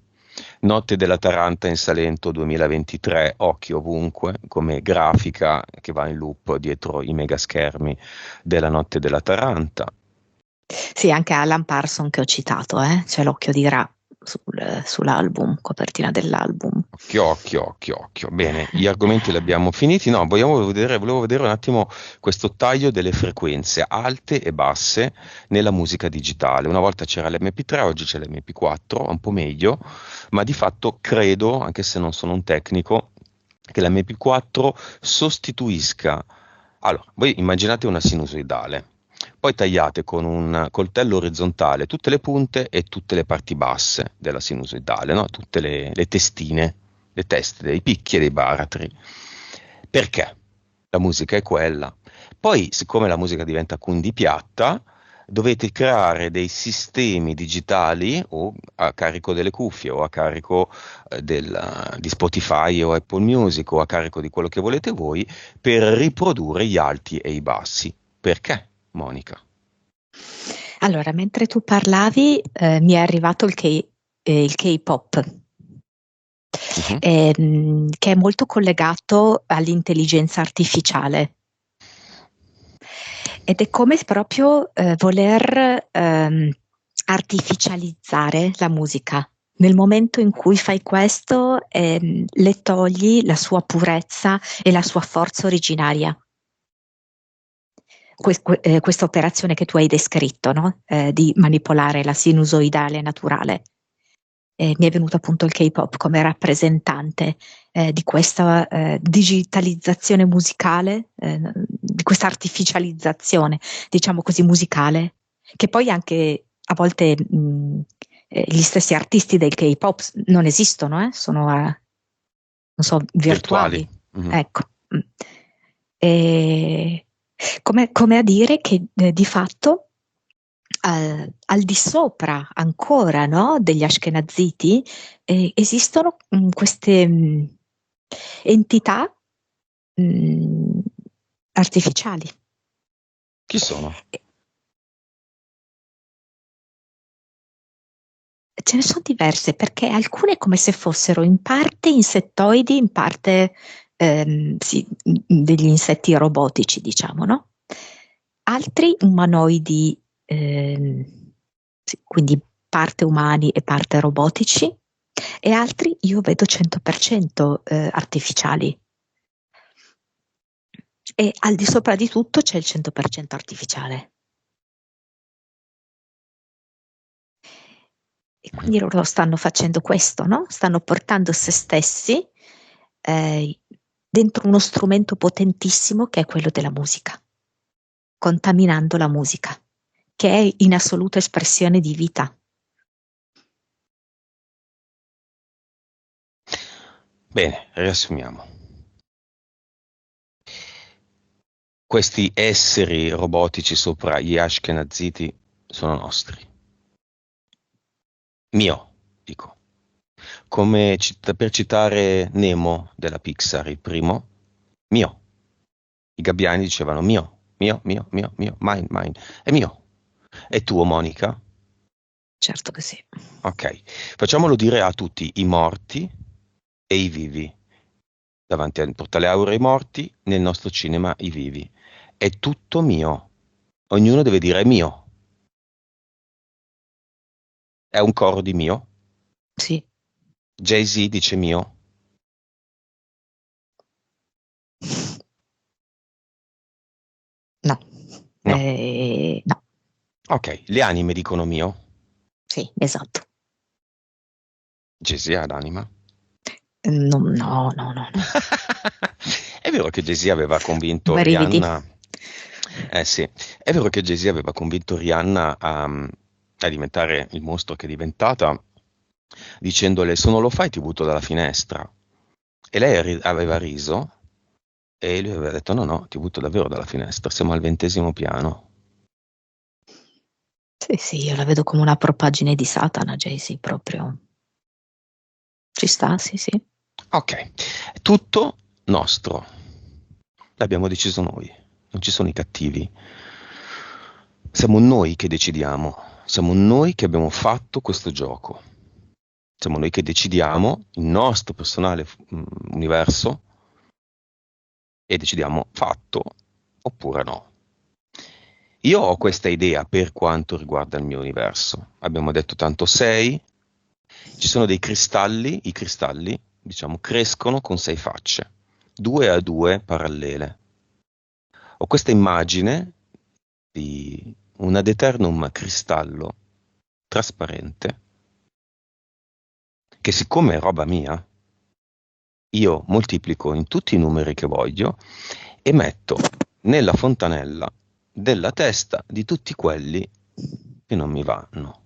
Speaker 1: Notte della Taranta in Salento 2023, occhi ovunque, come grafica che va in loop dietro i mega schermi della Notte della Taranta.
Speaker 2: Sì, anche Alan Parson che ho citato, c'è l'occhio di Ra. sull'album, copertina dell'album.
Speaker 1: Occhio. Bene, gli argomenti li abbiamo finiti. No, volevo vedere un attimo questo taglio delle frequenze alte e basse nella musica digitale. Una volta c'era l'MP3, oggi c'è l'MP4, un po' meglio, ma di fatto credo, anche se non sono un tecnico, che l'MP4 sostituisca. Allora, voi immaginate una sinusoidale. Poi tagliate con un coltello orizzontale tutte le punte e tutte le parti basse della sinusoidale, no? Tutte le testine, le teste dei picchi e dei baratri. Perché? La musica è quella. Poi, siccome la musica diventa quindi piatta, dovete creare dei sistemi digitali o a carico delle cuffie o a carico di Spotify o Apple Music o a carico di quello che volete voi per riprodurre gli alti e i bassi. Perché, Monica?
Speaker 2: Allora, mentre tu parlavi, mi è arrivato il K-pop,
Speaker 1: Mhm.
Speaker 2: che è molto collegato all'intelligenza artificiale. Ed è come proprio voler artificializzare la musica. Nel momento in cui fai questo, le togli la sua purezza e la sua forza originaria. Questa operazione che tu hai descritto, no? Di manipolare la sinusoidale naturale. Mi è venuto appunto il K-pop come rappresentante di questa digitalizzazione musicale, di questa artificializzazione, diciamo così, musicale, che poi anche a volte gli stessi artisti del K-pop non esistono, sono, non so, virtuali.
Speaker 1: Mhm.
Speaker 2: Ecco. E come a dire che di fatto al di sopra ancora, no, degli ashkenaziti esistono queste entità mh, artificiali.
Speaker 1: Chi sono?
Speaker 2: Ce ne sono diverse perché alcune come se fossero in parte insettoidi, in parte sì, degli insetti robotici, diciamo, no? Altri umanoidi, sì, quindi parte umani e parte robotici, e altri io vedo 100% artificiali. E al di sopra di tutto c'è il 100% artificiale. E quindi loro stanno facendo questo, no? Stanno portando se stessi dentro uno strumento potentissimo che è quello della musica, contaminando la musica, che è in assoluta espressione di vita.
Speaker 1: Bene, riassumiamo. Questi esseri robotici sopra gli ashkenaziti sono nostri. Mio, dico. Come per citare Nemo della Pixar, il primo, mio. I gabbiani dicevano mio, mine, è mio. È tuo, Monica?
Speaker 2: Certo che sì.
Speaker 1: Ok, facciamolo dire a tutti i morti e i vivi. Davanti al portale aureo i morti, nel nostro cinema i vivi. È tutto mio. Ognuno deve dire mio. È un coro di mio.
Speaker 2: Sì.
Speaker 1: Jay-Z dice mio.
Speaker 2: No.
Speaker 1: No.
Speaker 2: No.
Speaker 1: Ok, le anime dicono mio.
Speaker 2: Sì, esatto.
Speaker 1: Jay-Z ha l'anima.
Speaker 2: No, no, no, no.
Speaker 1: È vero che Jay-Z aveva convinto
Speaker 2: Brividi.
Speaker 1: Rihanna. Eh sì, è vero che Jay-Z aveva convinto Rihanna a diventare il mostro che è diventata, dicendole se non lo fai ti butto dalla finestra. E lei aveva riso e lui aveva detto no, no, ti butto davvero dalla finestra, siamo al 20° piano.
Speaker 2: Sì, sì, io la vedo come una propaggine di Satana, Jay-Z, proprio. Ci sta, sì, sì.
Speaker 1: Ok, tutto nostro. L'abbiamo deciso noi, non ci sono i cattivi. Siamo noi che decidiamo, siamo noi che abbiamo fatto questo gioco. Siamo noi che decidiamo il nostro personale universo e decidiamo fatto oppure no. Io ho questa idea per quanto riguarda il mio universo. Abbiamo detto tanto sei, Ci sono dei cristalli, i cristalli, diciamo, crescono con 6 facce, 2 a 2 parallele. Ho questa immagine di un ad eternum cristallo trasparente che, siccome è roba mia, io moltiplico in tutti i numeri che voglio e metto nella fontanella della testa di tutti quelli che non mi vanno.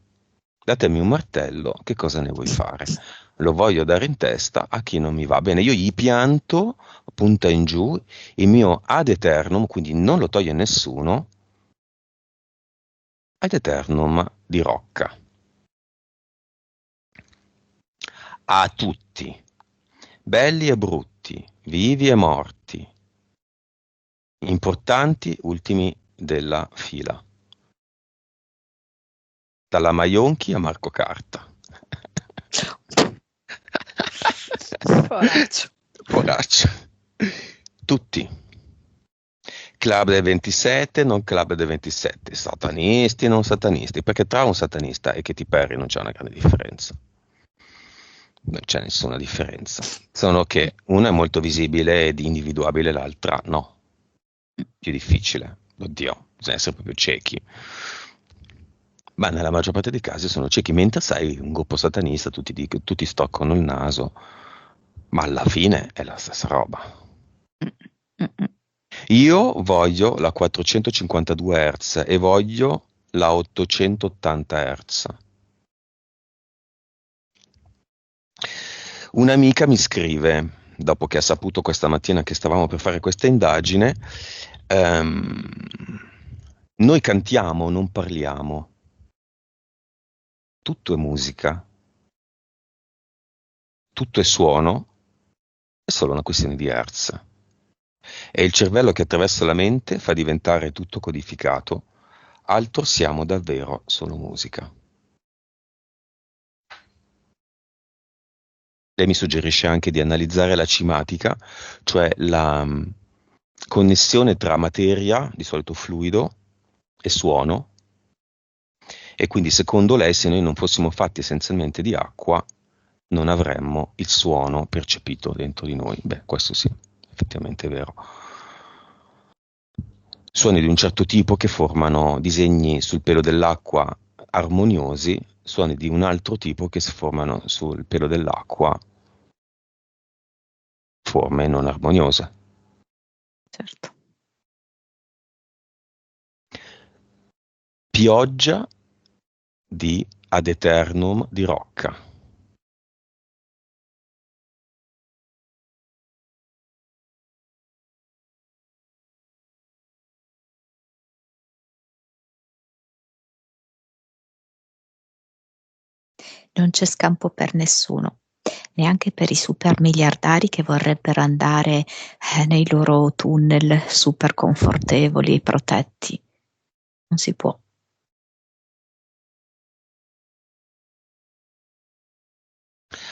Speaker 1: Datemi un martello, che cosa ne vuoi fare? Lo voglio dare in testa a chi non mi va. Bene, io gli pianto, punta in giù, il mio ad eternum, quindi non lo toglie nessuno, ad eternum di Rocca. A tutti, belli e brutti, vivi e morti, importanti, ultimi della fila. Dalla Maionchi a Marco Carta.
Speaker 2: Poraccio.
Speaker 1: Poraccio. Tutti. Club del 27, non club del 27, satanisti, non satanisti, perché tra un satanista e Katy Perry non c'è una grande differenza. Non c'è nessuna differenza. Solo che una è molto visibile ed individuabile, l'altra no. Più difficile. Oddio, bisogna essere proprio ciechi. Ma nella maggior parte dei casi sono ciechi, mentre sai, un gruppo satanista, tutti stoccano il naso, ma alla fine è la stessa roba. Io voglio la 452 Hz e voglio la 880 Hz. Un'amica mi scrive, dopo che ha saputo questa mattina che stavamo per fare questa indagine, noi cantiamo, non parliamo. Tutto è musica, tutto è suono, è solo una questione di hertz. È il cervello che attraverso la mente fa diventare tutto codificato, altro siamo davvero solo musica. Lei mi suggerisce anche di analizzare la cimatica, cioè la connessione tra materia, di solito fluido, e suono, e quindi secondo lei se noi non fossimo fatti essenzialmente di acqua non avremmo il suono percepito dentro di noi. Beh, questo sì, effettivamente è vero. Suoni di un certo tipo che formano disegni sul pelo dell'acqua armoniosi, suoni di un altro tipo che si formano sul pelo dell'acqua forme non armoniose.
Speaker 2: Certo.
Speaker 1: Pioggia di ad eternum di Rocca.
Speaker 2: Non c'è scampo per nessuno, neanche per i super miliardari che vorrebbero andare nei loro tunnel super confortevoli e protetti. Non si può.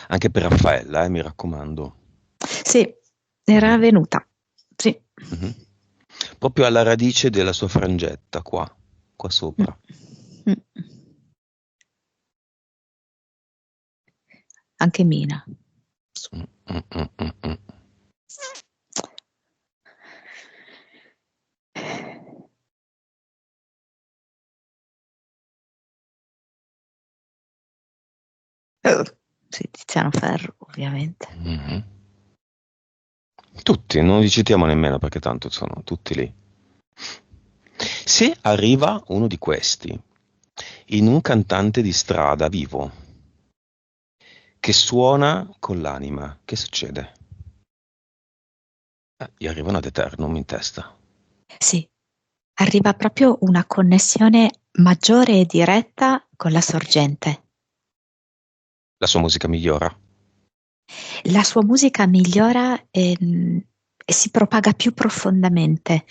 Speaker 1: Anche per Raffaella, mi raccomando.
Speaker 2: Sì, era venuta. Sì.
Speaker 1: Mhm. Proprio alla radice della sua frangetta, qua sopra.
Speaker 2: Mm. Anche Mina.
Speaker 1: Mm.
Speaker 2: Sì, Tiziano Ferro, ovviamente.
Speaker 1: Mm-hmm. Tutti, non li citiamo nemmeno perché tanto sono tutti lì. Se arriva uno di questi in un cantante di strada vivo che suona con l'anima, che succede? Gli arriva ad eternum in testa.
Speaker 2: Sì, arriva proprio una connessione maggiore e diretta con la sorgente.
Speaker 1: La sua musica migliora.
Speaker 2: La sua musica migliora e si propaga più profondamente,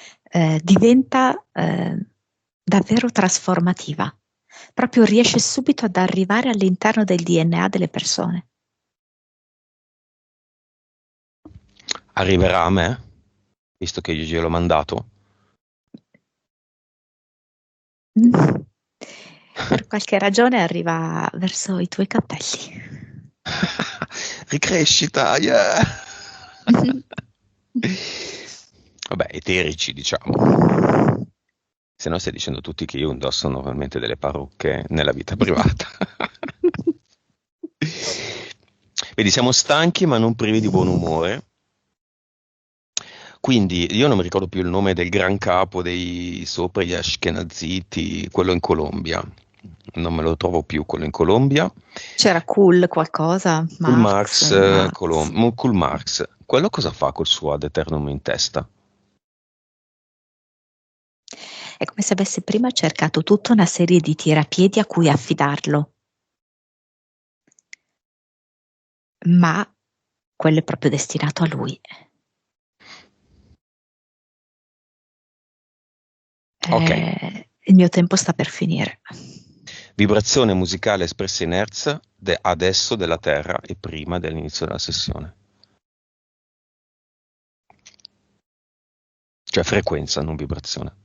Speaker 2: diventa davvero trasformativa. Proprio riesce subito ad arrivare all'interno del DNA delle persone.
Speaker 1: Arriverà a me, visto che io gliel'ho mandato.
Speaker 2: Per qualche ragione arriva verso i tuoi capelli.
Speaker 1: Ricrescita, yeah! Vabbè, eterici, diciamo. Se no stai dicendo tutti che io indosso normalmente delle parrucche nella vita privata. Vedi, siamo stanchi ma non privi di buon umore. Quindi io non mi ricordo più il nome del gran capo dei sopra gli Ashkenaziti, quello in Colombia. Non me lo trovo più, quello in Colombia.
Speaker 2: C'era Cool qualcosa,
Speaker 1: Cool
Speaker 2: Marx,
Speaker 1: Marx,
Speaker 2: Marx.
Speaker 1: Cool Marx. Quello cosa fa col suo ad eternum in testa?
Speaker 2: È come se avesse prima cercato tutta una serie di tirapiedi a cui affidarlo, ma quello è proprio destinato a lui.
Speaker 1: Ok.
Speaker 2: Il mio tempo sta per finire.
Speaker 1: Vibrazione musicale espressa in Hertz adesso della Terra e prima dell'inizio della sessione. Cioè frequenza, non vibrazione.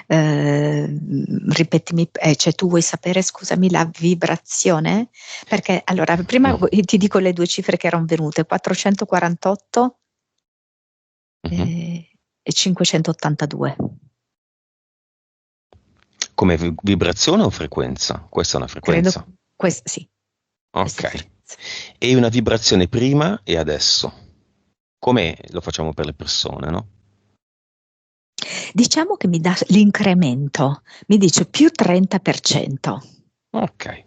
Speaker 2: Ripetimi, cioè tu vuoi sapere, scusami, la vibrazione? Perché allora, prima ti dico le due cifre che erano venute, 448 e 582.
Speaker 1: Come vibrazione o frequenza? Questa è una frequenza.
Speaker 2: Credo, sì.
Speaker 1: Ok. E una vibrazione prima e adesso. Come lo facciamo per le persone, no?
Speaker 2: Diciamo che mi dà l'incremento, mi dice più 30%.
Speaker 1: Ok.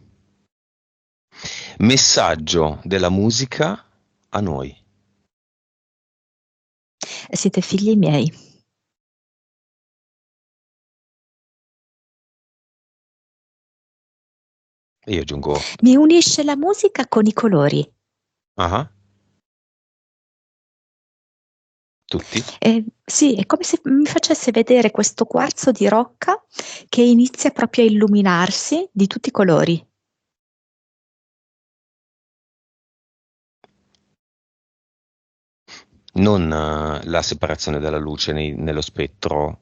Speaker 1: Messaggio della musica a noi.
Speaker 2: Siete figli miei.
Speaker 1: Io aggiungo.
Speaker 2: Mi unisce la musica con i colori.
Speaker 1: Ah. Tutti?
Speaker 2: Sì, è come se mi facesse vedere questo quarzo di rocca che inizia proprio a illuminarsi di tutti i colori.
Speaker 1: Non la separazione della luce nello spettro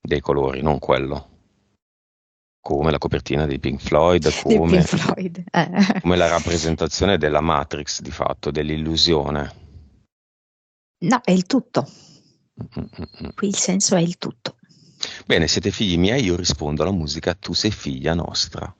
Speaker 1: dei colori, non quello. Come la copertina dei Pink Floyd,
Speaker 2: Di Pink
Speaker 1: come
Speaker 2: Floyd.
Speaker 1: la rappresentazione della Matrix, di fatto, dell'illusione.
Speaker 2: No, è il tutto.
Speaker 1: Mm.
Speaker 2: Qui il senso è il tutto.
Speaker 1: Bene, siete figli miei, io rispondo alla musica, tu sei figlia nostra.